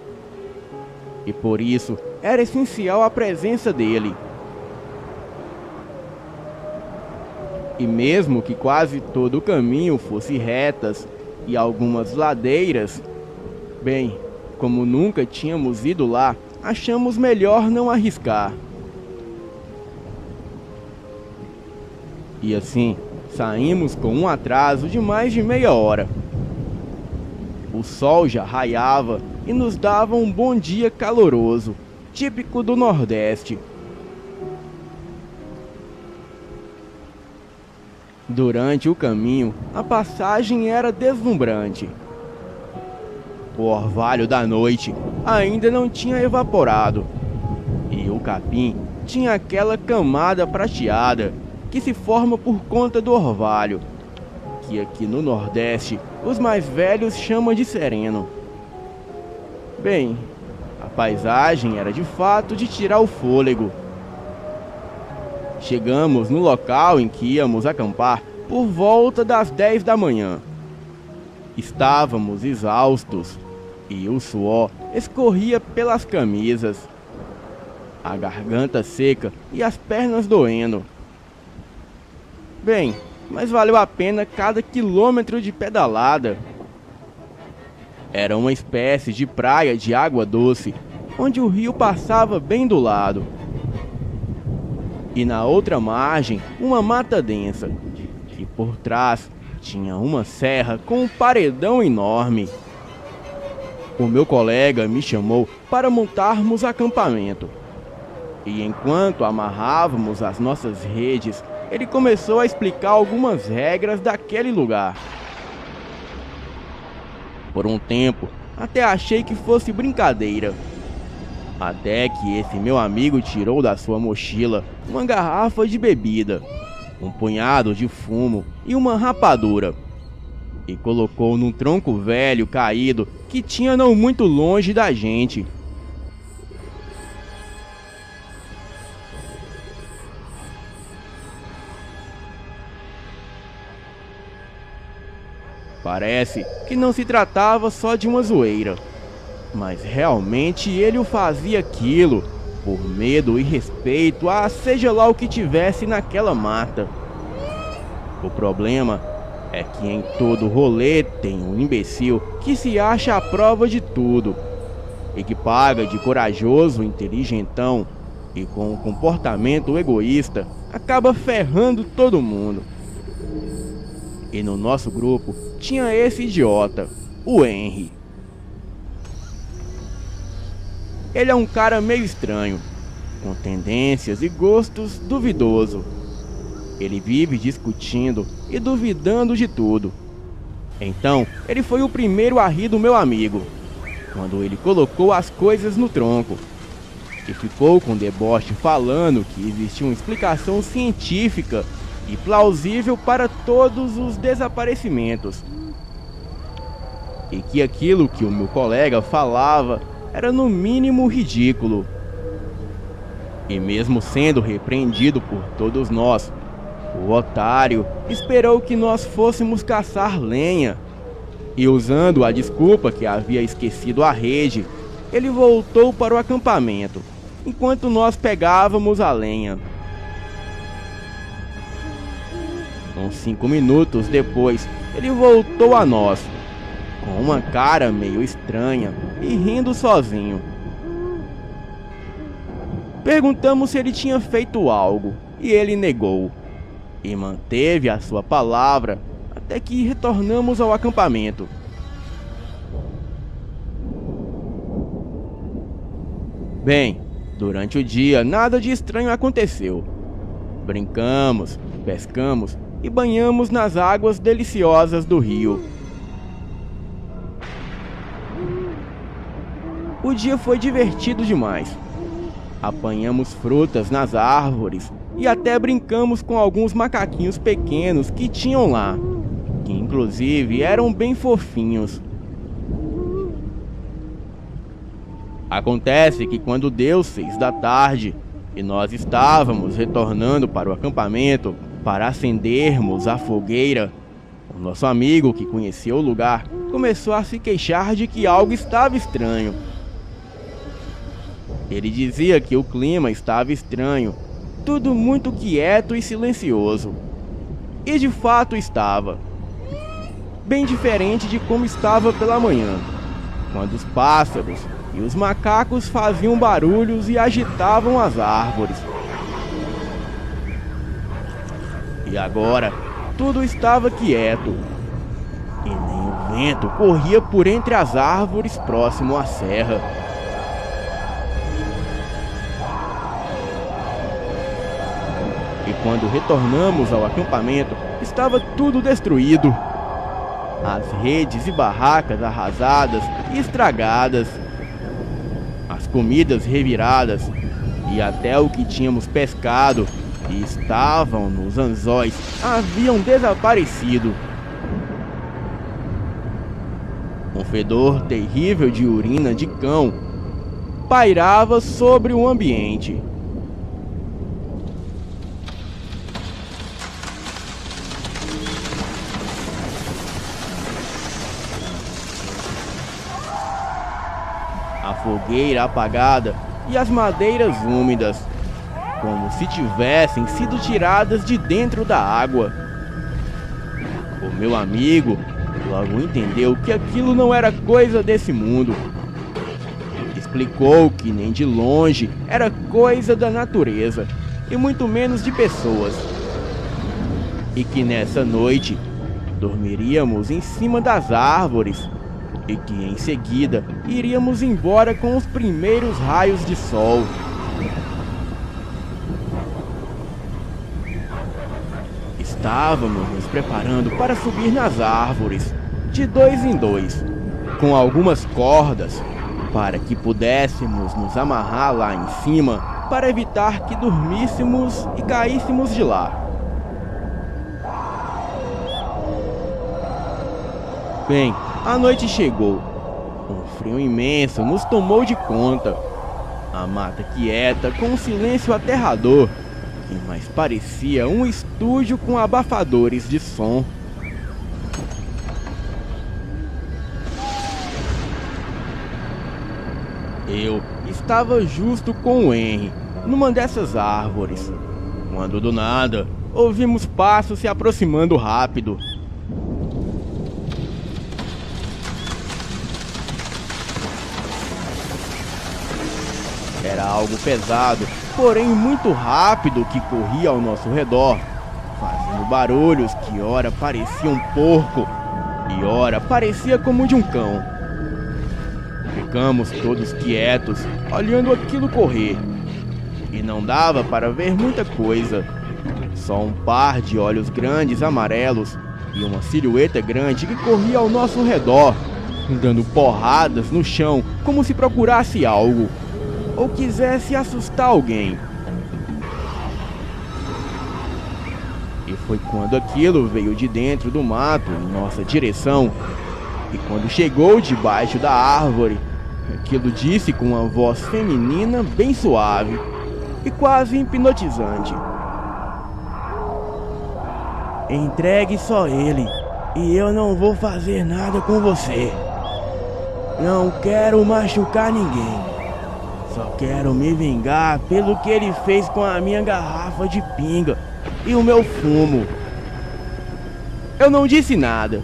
e por isso era essencial a presença dele. E mesmo que quase todo o caminho fosse retas e algumas ladeiras, bem, como nunca tínhamos ido lá, achamos melhor não arriscar. E assim, saímos com um atraso de mais de meia hora. O sol já raiava e nos dava um bom dia caloroso, típico do Nordeste. Durante o caminho, a passagem era deslumbrante. O orvalho da noite ainda não tinha evaporado, e o capim tinha aquela camada prateada que se forma por conta do orvalho, que aqui no Nordeste os mais velhos chamam de sereno. Bem, a paisagem era de fato de tirar o fôlego. Chegamos no local em que íamos acampar por volta das 10 da manhã. Estávamos exaustos e o suor escorria pelas camisas, a garganta seca e as pernas doendo. Bem, mas valeu a pena cada quilômetro de pedalada. Era uma espécie de praia de água doce, onde o rio passava bem do lado. E na outra margem, uma mata densa, e por trás tinha uma serra com um paredão enorme. O meu colega me chamou para montarmos acampamento. E enquanto amarrávamos as nossas redes, ele começou a explicar algumas regras daquele lugar. Por um tempo, até achei que fosse brincadeira. Até que esse meu amigo tirou da sua mochila uma garrafa de bebida, um punhado de fumo e uma rapadura, e colocou num tronco velho caído que tinha não muito longe da gente. Parece que não se tratava só de uma zoeira, mas realmente ele o fazia aquilo por medo e respeito a seja lá o que tivesse naquela mata. O problema é que em todo rolê tem um imbecil que se acha à prova de tudo e que paga de corajoso, inteligentão e com um comportamento egoísta acaba ferrando todo mundo. E no nosso grupo tinha esse idiota, o Henry. Ele é um cara meio estranho, com tendências e gostos duvidoso. Ele vive discutindo e duvidando de tudo. Então, ele foi o primeiro a rir do meu amigo, quando ele colocou as coisas no tronco, e ficou com deboche falando que existia uma explicação científica e plausível para todos os desaparecimentos, e que aquilo que o meu colega falava era no mínimo ridículo. E mesmo sendo repreendido por todos nós, o otário esperou que nós fôssemos caçar lenha, e usando a desculpa que havia esquecido a rede, ele voltou para o acampamento, enquanto nós pegávamos a lenha. Uns 5 minutos depois, ele voltou a nós, com uma cara meio estranha e rindo sozinho. Perguntamos se ele tinha feito algo, e ele negou, e manteve a sua palavra até que retornamos ao acampamento. Bem, durante o dia nada de estranho aconteceu. Brincamos, pescamos e banhamos nas águas deliciosas do rio. O dia foi divertido demais. Apanhamos frutas nas árvores e até brincamos com alguns macaquinhos pequenos que tinham lá, que inclusive eram bem fofinhos. Acontece que quando deu 6 da tarde e nós estávamos retornando para o acampamento para acendermos a fogueira, o nosso amigo que conhecia o lugar começou a se queixar de que algo estava estranho. Ele dizia que o clima estava estranho, tudo muito quieto e silencioso. E de fato estava. Bem diferente de como estava pela manhã, quando os pássaros e os macacos faziam barulhos e agitavam as árvores. E agora, tudo estava quieto, e nem o vento corria por entre as árvores próximo à serra. E quando retornamos ao acampamento, estava tudo destruído. As redes e barracas arrasadas e estragadas, as comidas reviradas e até o que tínhamos pescado e estavam nos anzóis haviam desaparecido. Um fedor terrível de urina de cão pairava sobre o ambiente. A fogueira apagada e as madeiras úmidas, como se tivessem sido tiradas de dentro da água. O meu amigo logo entendeu que aquilo não era coisa desse mundo. Explicou que nem de longe era coisa da natureza, e muito menos de pessoas. E que nessa noite dormiríamos em cima das árvores, e que em seguida iríamos embora com os primeiros raios de sol. Estávamos nos preparando para subir nas árvores, de 2 em 2, com algumas cordas, para que pudéssemos nos amarrar lá em cima, para evitar que dormíssemos e caíssemos de lá. Bem, a noite chegou. Um frio imenso nos tomou de conta. A mata quieta, com um silêncio aterrador, que mais parecia um estúdio com abafadores de som. Eu estava justo com o Henry, numa dessas árvores, quando do nada ouvimos passos se aproximando rápido. Era algo pesado, porém muito rápido, que corria ao nosso redor, fazendo barulhos que ora parecia um porco e ora parecia como de um cão. Ficamos todos quietos, olhando aquilo correr, e não dava para ver muita coisa. Só um par de olhos grandes amarelos e uma silhueta grande que corria ao nosso redor, dando porradas no chão como se procurasse algo, ou quisesse assustar alguém. E foi quando aquilo veio de dentro do mato em nossa direção, e quando chegou debaixo da árvore, aquilo disse com uma voz feminina bem suave e quase hipnotizante: "Entregue só ele, e eu não vou fazer nada com você. Não quero machucar ninguém. Só quero me vingar pelo que ele fez com a minha garrafa de pinga e o meu fumo." Eu não disse nada.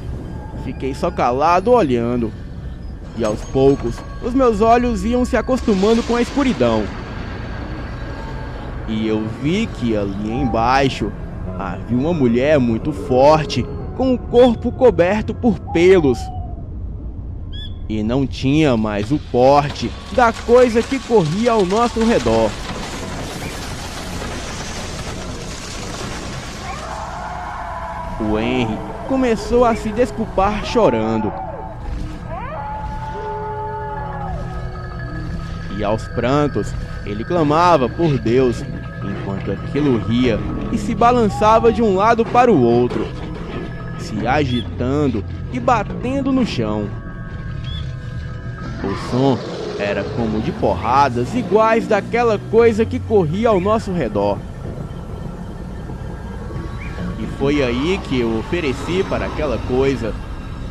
Fiquei só calado olhando. E aos poucos, os meus olhos iam se acostumando com a escuridão. E eu vi que ali embaixo havia uma mulher muito forte, com o corpo coberto por pelos. E não tinha mais o porte da coisa que corria ao nosso redor. O Henry começou a se desculpar chorando. E aos prantos, ele clamava por Deus, enquanto aquilo ria e se balançava de um lado para o outro, se agitando e batendo no chão. O som era como de porradas iguais daquela coisa que corria ao nosso redor. E foi aí que eu ofereci para aquela coisa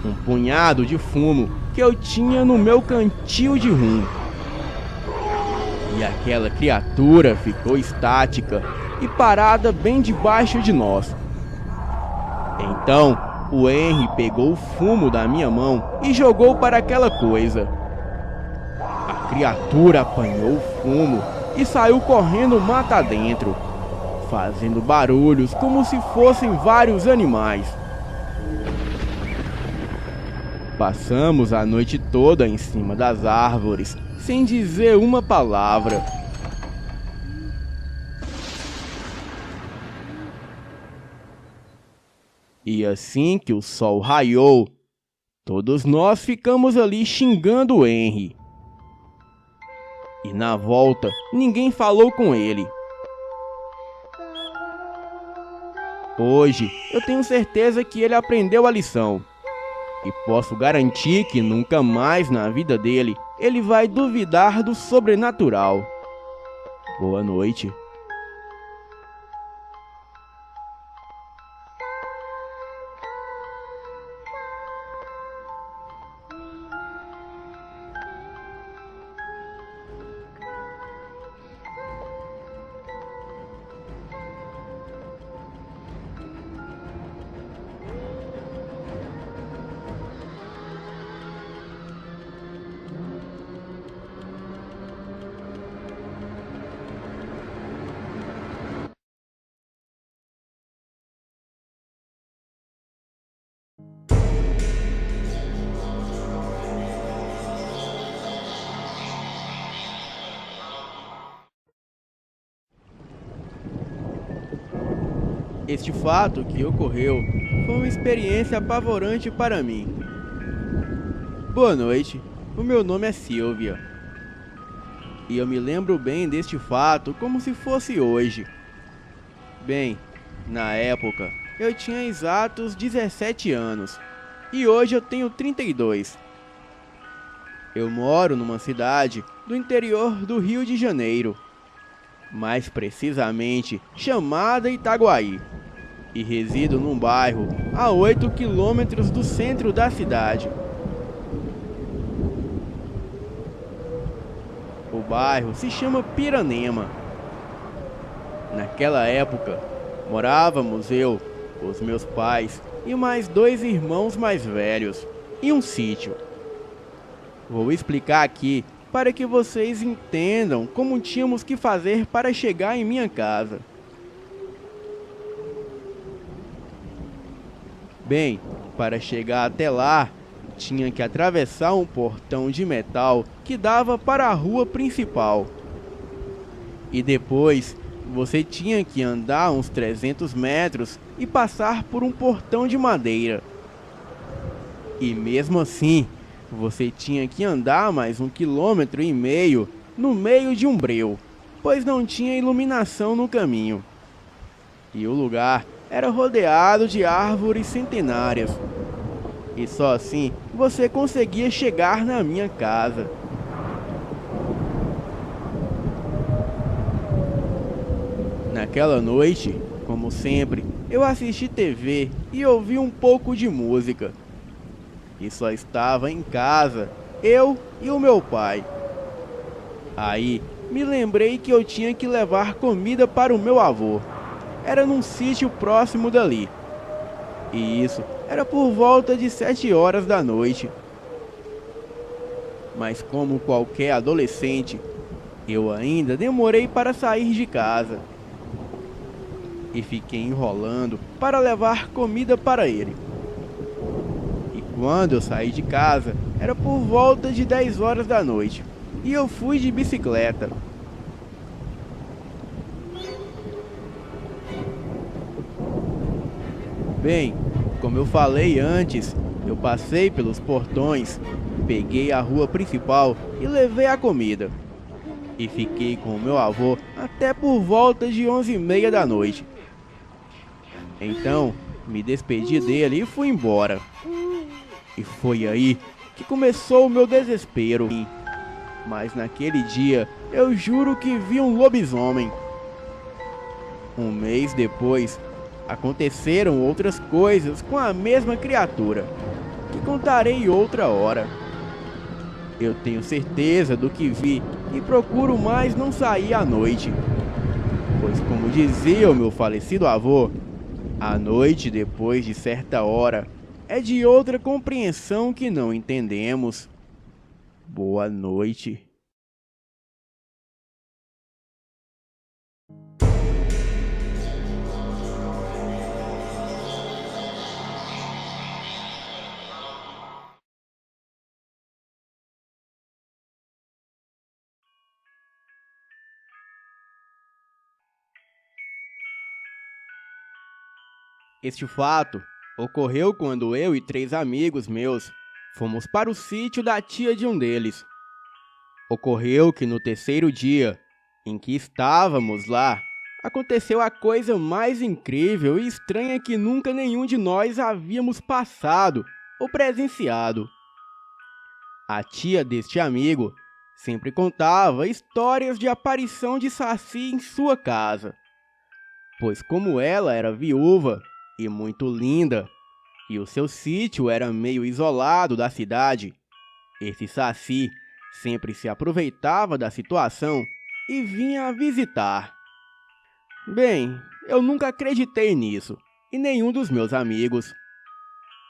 um punhado de fumo que eu tinha no meu cantil de rum. E aquela criatura ficou estática e parada bem debaixo de nós. Então, o Henry pegou o fumo da minha mão e jogou para aquela coisa. A criatura apanhou o fumo e saiu correndo mata dentro, fazendo barulhos como se fossem vários animais. Passamos a noite toda em cima das árvores, sem dizer uma palavra. E assim que o sol raiou, todos nós ficamos ali xingando o Henry. E na volta, ninguém falou com ele. Hoje, eu tenho certeza que ele aprendeu a lição. E posso garantir que nunca mais na vida dele ele vai duvidar do sobrenatural. Boa noite. Este fato que ocorreu foi uma experiência apavorante para mim. Boa noite, o meu nome é Sylvia. E eu me lembro bem deste fato como se fosse hoje. Bem, na época eu tinha exatos 17 anos e hoje eu tenho 32. Eu moro numa cidade do interior do Rio de Janeiro, mais precisamente chamada Itaguaí, e resido num bairro a 8 quilômetros do centro da cidade. O bairro se chama Piranema. Naquela época, morávamos eu, os meus pais e mais 2 irmãos mais velhos, em um sítio. Vou explicar aqui para que vocês entendam como tínhamos que fazer para chegar em minha casa. Bem, para chegar até lá, tinha que atravessar um portão de metal que dava para a rua principal. E depois, você tinha que andar uns 300 metros e passar por um portão de madeira. E mesmo assim, você tinha que andar mais 1,5 km no meio de um breu, pois não tinha iluminação no caminho. E o lugar era rodeado de árvores centenárias. E só assim você conseguia chegar na minha casa. Naquela noite, como sempre, eu assisti TV e ouvi um pouco de música. E só estava em casa, eu e o meu pai. Aí, me lembrei que eu tinha que levar comida para o meu avô. Era num sítio próximo dali. E isso era por volta de 7 horas da noite. Mas como qualquer adolescente, eu ainda demorei para sair de casa. E fiquei enrolando para levar comida para ele. E quando eu saí de casa, era por volta de 10 horas da noite. E eu fui de bicicleta. Bem, como eu falei antes, eu passei pelos portões, peguei a rua principal e levei a comida. E fiquei com o meu avô até por volta de 11h30 da noite. Então, me despedi dele e fui embora. E foi aí que começou o meu desespero. Mas naquele dia, eu juro que vi um lobisomem. Um mês depois, aconteceram outras coisas com a mesma criatura, que contarei outra hora. Eu tenho certeza do que vi e procuro mais não sair à noite. Pois, como dizia o meu falecido avô, a noite, depois de certa hora, é de outra compreensão que não entendemos. Boa noite. Este fato ocorreu quando eu e 3 amigos meus fomos para o sítio da tia de um deles. Ocorreu que no terceiro dia em que estávamos lá, aconteceu a coisa mais incrível e estranha que nunca nenhum de nós havíamos passado ou presenciado. A tia deste amigo sempre contava histórias de aparição de Saci em sua casa, pois como ela era viúva e muito linda, e o seu sítio era meio isolado da cidade, esse Saci sempre se aproveitava da situação e vinha a visitar. Bem, eu nunca acreditei nisso, e nenhum dos meus amigos.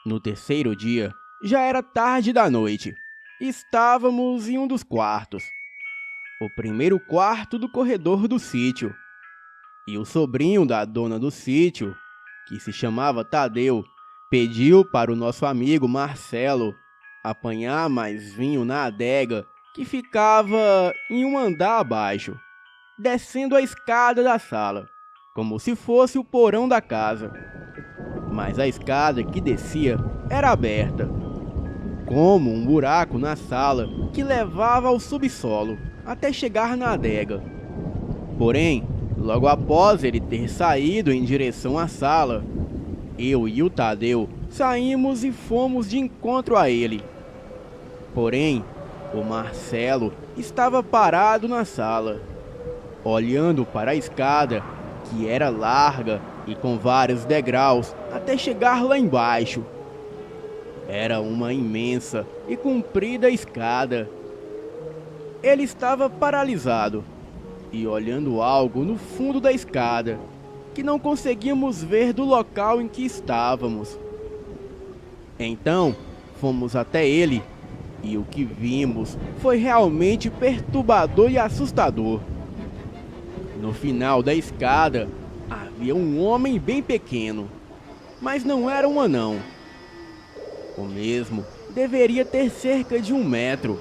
No terceiro dia, já era tarde da noite, e estávamos em um dos quartos, o primeiro quarto do corredor do sítio, e o sobrinho da dona do sítio, que se chamava Tadeu, pediu para o nosso amigo Marcelo apanhar mais vinho na adega que ficava em um andar abaixo, descendo a escada da sala, como se fosse o porão da casa. Mas a escada que descia era aberta, como um buraco na sala que levava ao subsolo até chegar na adega. Porém, logo após ele ter saído em direção à sala, eu e o Tadeu saímos e fomos de encontro a ele. Porém, o Marcelo estava parado na sala, olhando para a escada, que era larga e com vários degraus até chegar lá embaixo. Era uma imensa e comprida escada. Ele estava paralisado e olhando algo no fundo da escada, que não conseguíamos ver do local em que estávamos. Então, fomos até ele, e o que vimos foi realmente perturbador e assustador. No final da escada, havia um homem bem pequeno, mas não era um anão. O mesmo deveria ter cerca de 1 metro,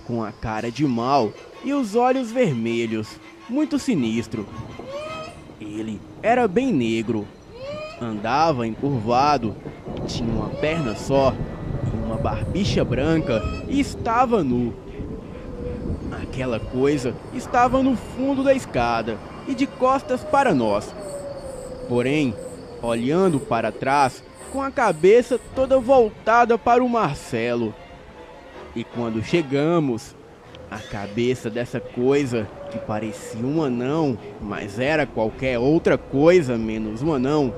com a cara de mal e os olhos vermelhos, muito sinistro. Ele era bem negro, andava encurvado, tinha uma perna só, uma barbicha branca e estava nu. Aquela coisa estava no fundo da escada e de costas para nós. Porém, olhando para trás, com a cabeça toda voltada para o Marcelo. E quando chegamos, a cabeça dessa coisa, que parecia um anão, mas era qualquer outra coisa menos um anão,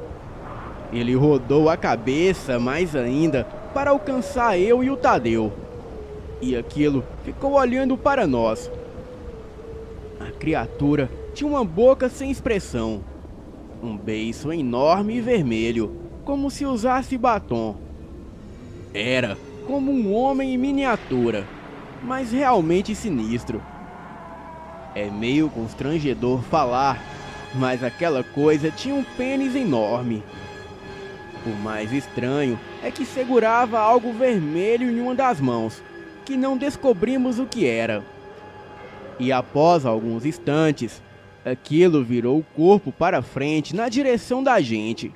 ele rodou a cabeça mais ainda para alcançar eu e o Tadeu. E aquilo ficou olhando para nós. A criatura tinha uma boca sem expressão, um beiço enorme e vermelho, como se usasse batom. Era como um homem em miniatura, mas realmente sinistro. É meio constrangedor falar, mas aquela coisa tinha um pênis enorme. O mais estranho é que segurava algo vermelho em uma das mãos, que não descobrimos o que era. E após alguns instantes, aquilo virou o corpo para frente na direção da gente,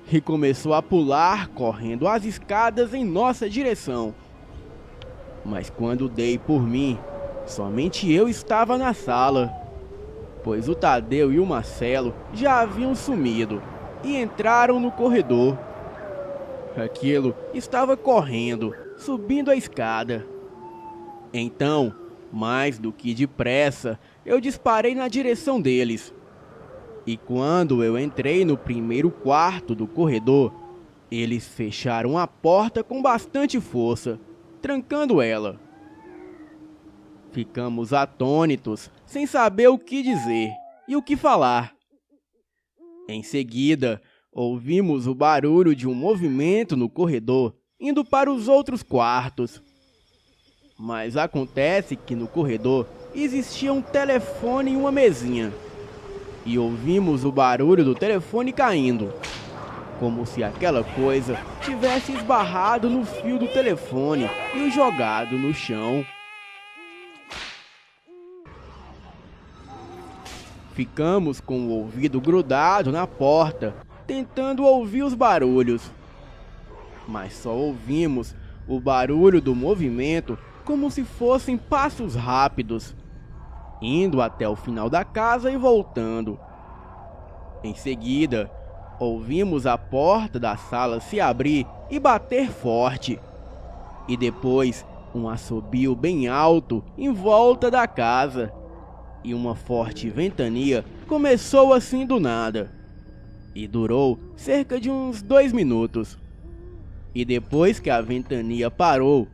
e começou a pular, correndo as escadas em nossa direção. Mas quando dei por mim, somente eu estava na sala, pois o Tadeu e o Marcelo já haviam sumido e entraram no corredor. Aquilo estava correndo, subindo a escada. Então, mais do que depressa, eu disparei na direção deles. E quando eu entrei no primeiro quarto do corredor, eles fecharam a porta com bastante força, trancando ela. Ficamos atônitos, sem saber o que dizer e o que falar. Em seguida, ouvimos o barulho de um movimento no corredor, indo para os outros quartos. Mas acontece que no corredor existia um telefone e uma mesinha. E ouvimos o barulho do telefone caindo, como se aquela coisa tivesse esbarrado no fio do telefone e o jogado no chão. Ficamos com o ouvido grudado na porta, tentando ouvir os barulhos. Mas só ouvimos o barulho do movimento como se fossem passos rápidos, indo até o final da casa e voltando. Em seguida, ouvimos a porta da sala se abrir e bater forte. E depois, um assobio bem alto em volta da casa. E uma forte ventania começou assim do nada. E durou cerca de uns 2 minutos. E depois que a ventania parou,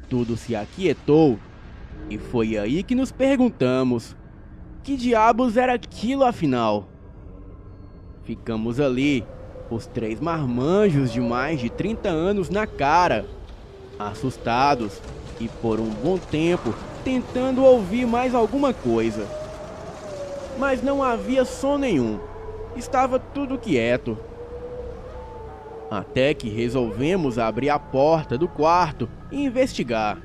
tudo se aquietou. E foi aí que nos perguntamos: que diabos era aquilo afinal? Ficamos ali, os 3 marmanjos de mais de 30 anos na cara, assustados e por um bom tempo tentando ouvir mais alguma coisa. Mas não havia som nenhum, estava tudo quieto. Até que resolvemos abrir a porta do quarto e investigar.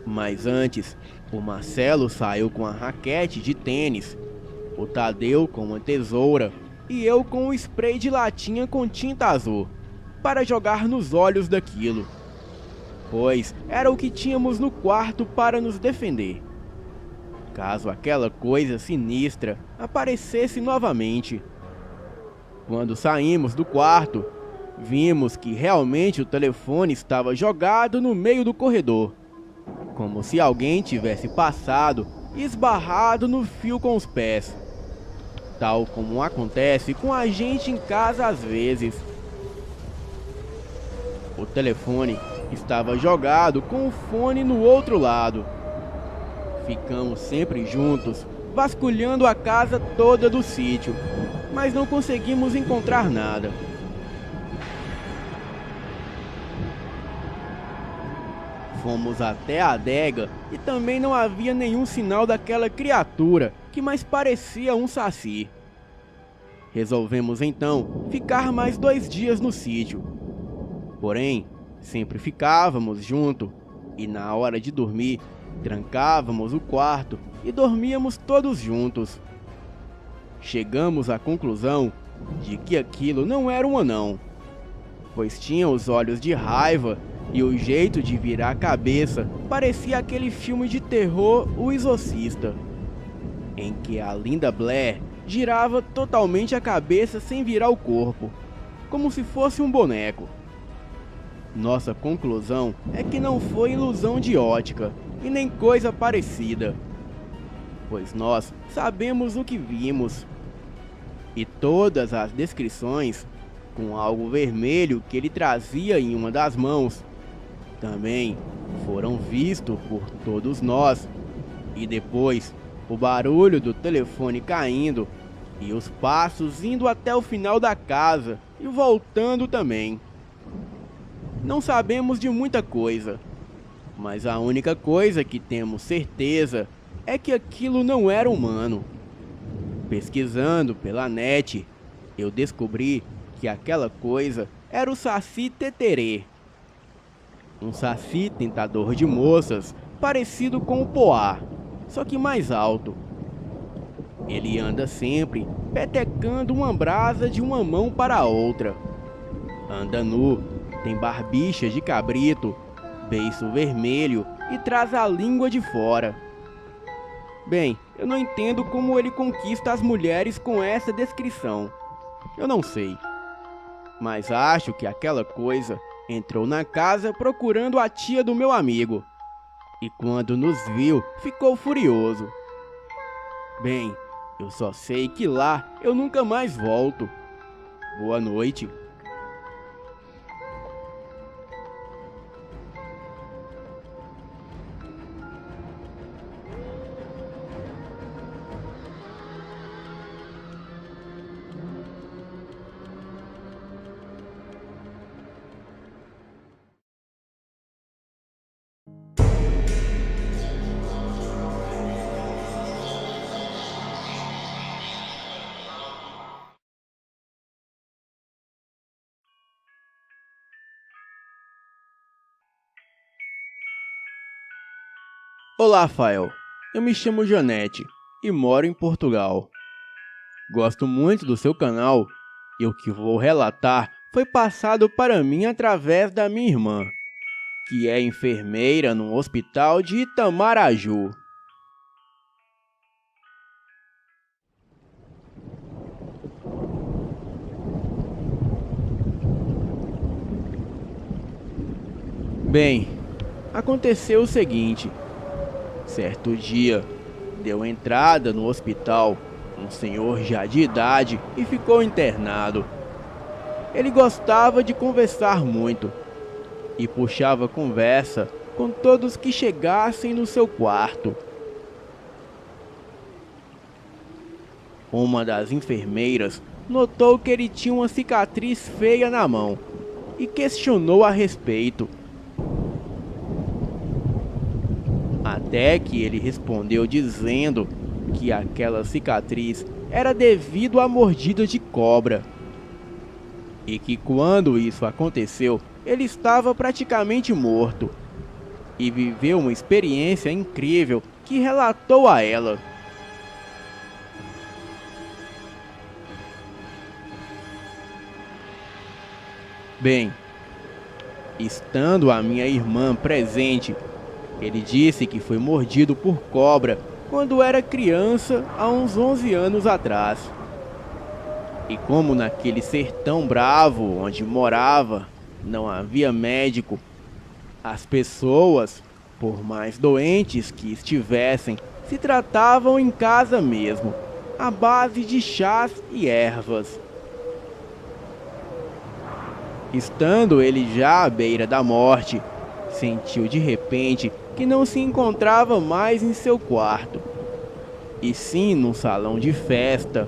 Mas antes, o Marcelo saiu com a raquete de tênis, o Tadeu com uma tesoura e eu com o spray de latinha com tinta azul, para jogar nos olhos daquilo, pois era o que tínhamos no quarto para nos defender, caso aquela coisa sinistra aparecesse novamente. Quando saímos do quarto, vimos que realmente o telefone estava jogado no meio do corredor, como se alguém tivesse passado e esbarrado no fio com os pés, tal como acontece com a gente em casa às vezes. O telefone estava jogado com o fone no outro lado. Ficamos sempre juntos, vasculhando a casa toda do sítio, mas não conseguimos encontrar nada. Fomos até a adega e também não havia nenhum sinal daquela criatura que mais parecia um saci. Resolvemos então ficar mais 2 dias no sítio. Porém, sempre ficávamos juntos e na hora de dormir, trancávamos o quarto e dormíamos todos juntos. Chegamos à conclusão de que aquilo não era um anão, pois tinha os olhos de raiva e o jeito de virar a cabeça parecia aquele filme de terror O Exorcista, em que a Linda Blair girava totalmente a cabeça sem virar o corpo, como se fosse um boneco. Nossa conclusão é que não foi ilusão de ótica e nem coisa parecida, pois nós sabemos o que vimos. E todas as descrições, com algo vermelho que ele trazia em uma das mãos, também foram vistos por todos nós. E depois, o barulho do telefone caindo e os passos indo até o final da casa e voltando também. Não sabemos de muita coisa, mas a única coisa que temos certeza é que aquilo não era humano. Pesquisando pela net, eu descobri que aquela coisa era o Saci Teterê, um saci tentador de moças parecido com o Poá, só que mais alto. Ele anda sempre petecando uma brasa de uma mão para a outra. Anda nu, tem barbicha de cabrito, beiço vermelho e traz a língua de fora. Bem, eu não entendo como ele conquista as mulheres com essa descrição. Eu não sei. Mas acho que aquela coisa entrou na casa procurando a tia do meu amigo. E quando nos viu, ficou furioso. Bem, eu só sei que lá eu nunca mais volto. Boa noite. Olá, Rafael. Eu me chamo Janete e moro em Portugal. Gosto muito do seu canal e o que vou relatar foi passado para mim através da minha irmã, que é enfermeira num hospital de Itamaraju. Bem, aconteceu o seguinte. Certo dia, deu entrada no hospital um senhor já de idade e ficou internado. Ele gostava de conversar muito e puxava conversa com todos que chegassem no seu quarto. Uma das enfermeiras notou que ele tinha uma cicatriz feia na mão e questionou a respeito. Até que ele respondeu dizendo que aquela cicatriz era devido à mordida de cobra. E que quando isso aconteceu, ele estava praticamente morto. E viveu uma experiência incrível que relatou a ela. Bem, estando a minha irmã presente, ele disse que foi mordido por cobra quando era criança há uns 11 anos atrás. E como naquele sertão bravo onde morava não havia médico, as pessoas, por mais doentes que estivessem, se tratavam em casa mesmo, à base de chás e ervas. Estando ele já à beira da morte, sentiu de repente que não se encontrava mais em seu quarto, e sim num salão de festa,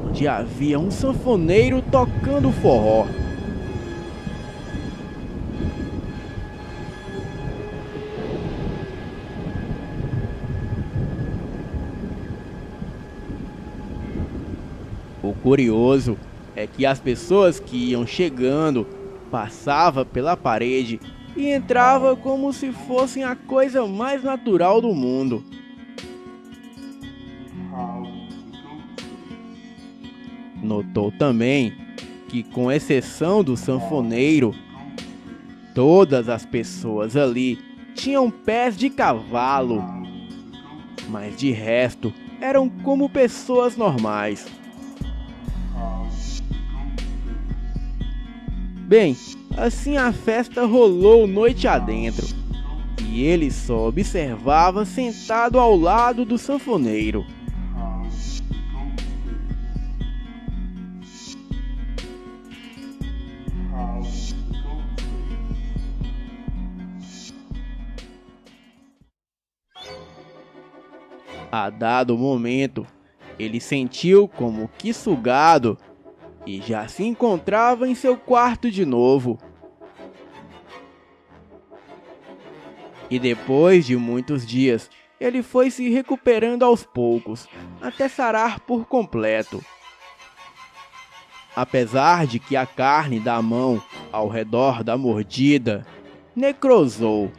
onde havia um sanfoneiro tocando forró. O curioso é que as pessoas que iam chegando passavam pela parede e entrava como se fossem a coisa mais natural do mundo. Notou também que, com exceção do sanfoneiro, todas as pessoas ali tinham pés de cavalo, mas de resto eram como pessoas normais. Bem, assim a festa rolou noite adentro, e ele só observava sentado ao lado do sanfoneiro. A dado momento, ele sentiu como que sugado e já se encontrava em seu quarto de novo. E depois de muitos dias, ele foi se recuperando aos poucos, até sarar por completo. Apesar de que a carne da mão ao redor da mordida necrosou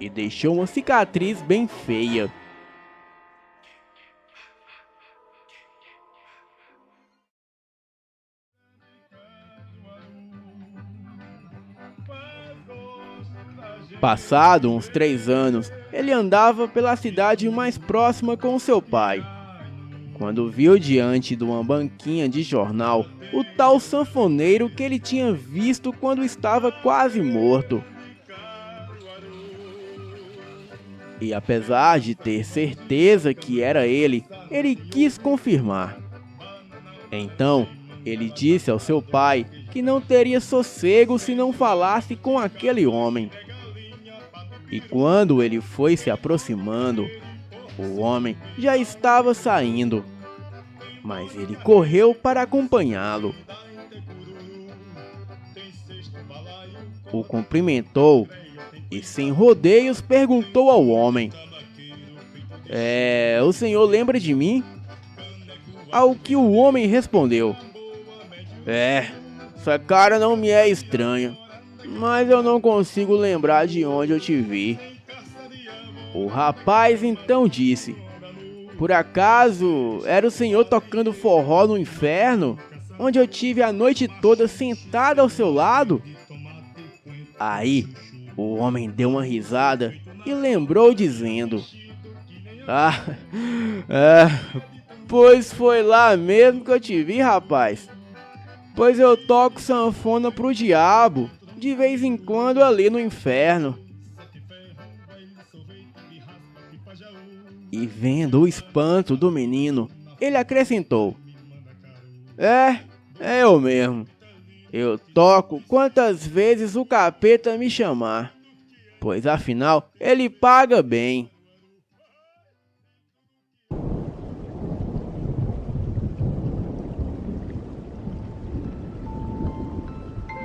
e deixou uma cicatriz bem feia. Passado uns 3 anos, ele andava pela cidade mais próxima com seu pai, quando viu diante de uma banquinha de jornal o tal sanfoneiro que ele tinha visto quando estava quase morto. E apesar de ter certeza que era ele quis confirmar. Então, ele disse ao seu pai que não teria sossego se não falasse com aquele homem. E quando ele foi se aproximando, o homem já estava saindo, mas ele correu para acompanhá-lo. O cumprimentou e, sem rodeios, perguntou ao homem: o senhor lembra de mim? Ao que o homem respondeu: essa cara não me é estranha, mas eu não consigo lembrar de onde eu te vi. O rapaz então disse: por acaso era o senhor tocando forró no inferno, onde eu tive a noite toda sentado ao seu lado? Aí o homem deu uma risada e lembrou dizendo: pois foi lá mesmo que eu te vi, rapaz. Pois eu toco sanfona pro diabo, de vez em quando ali no inferno. E vendo o espanto do menino, ele acrescentou: é eu mesmo. Eu toco quantas vezes o capeta me chamar, pois afinal ele paga bem.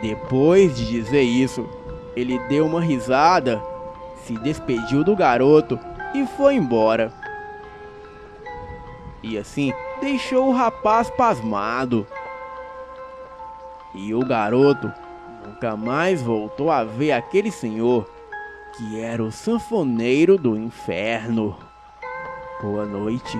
Depois de dizer isso, ele deu uma risada, se despediu do garoto e foi embora. E assim deixou o rapaz pasmado. E o garoto nunca mais voltou a ver aquele senhor que era o sanfoneiro do inferno. Boa noite.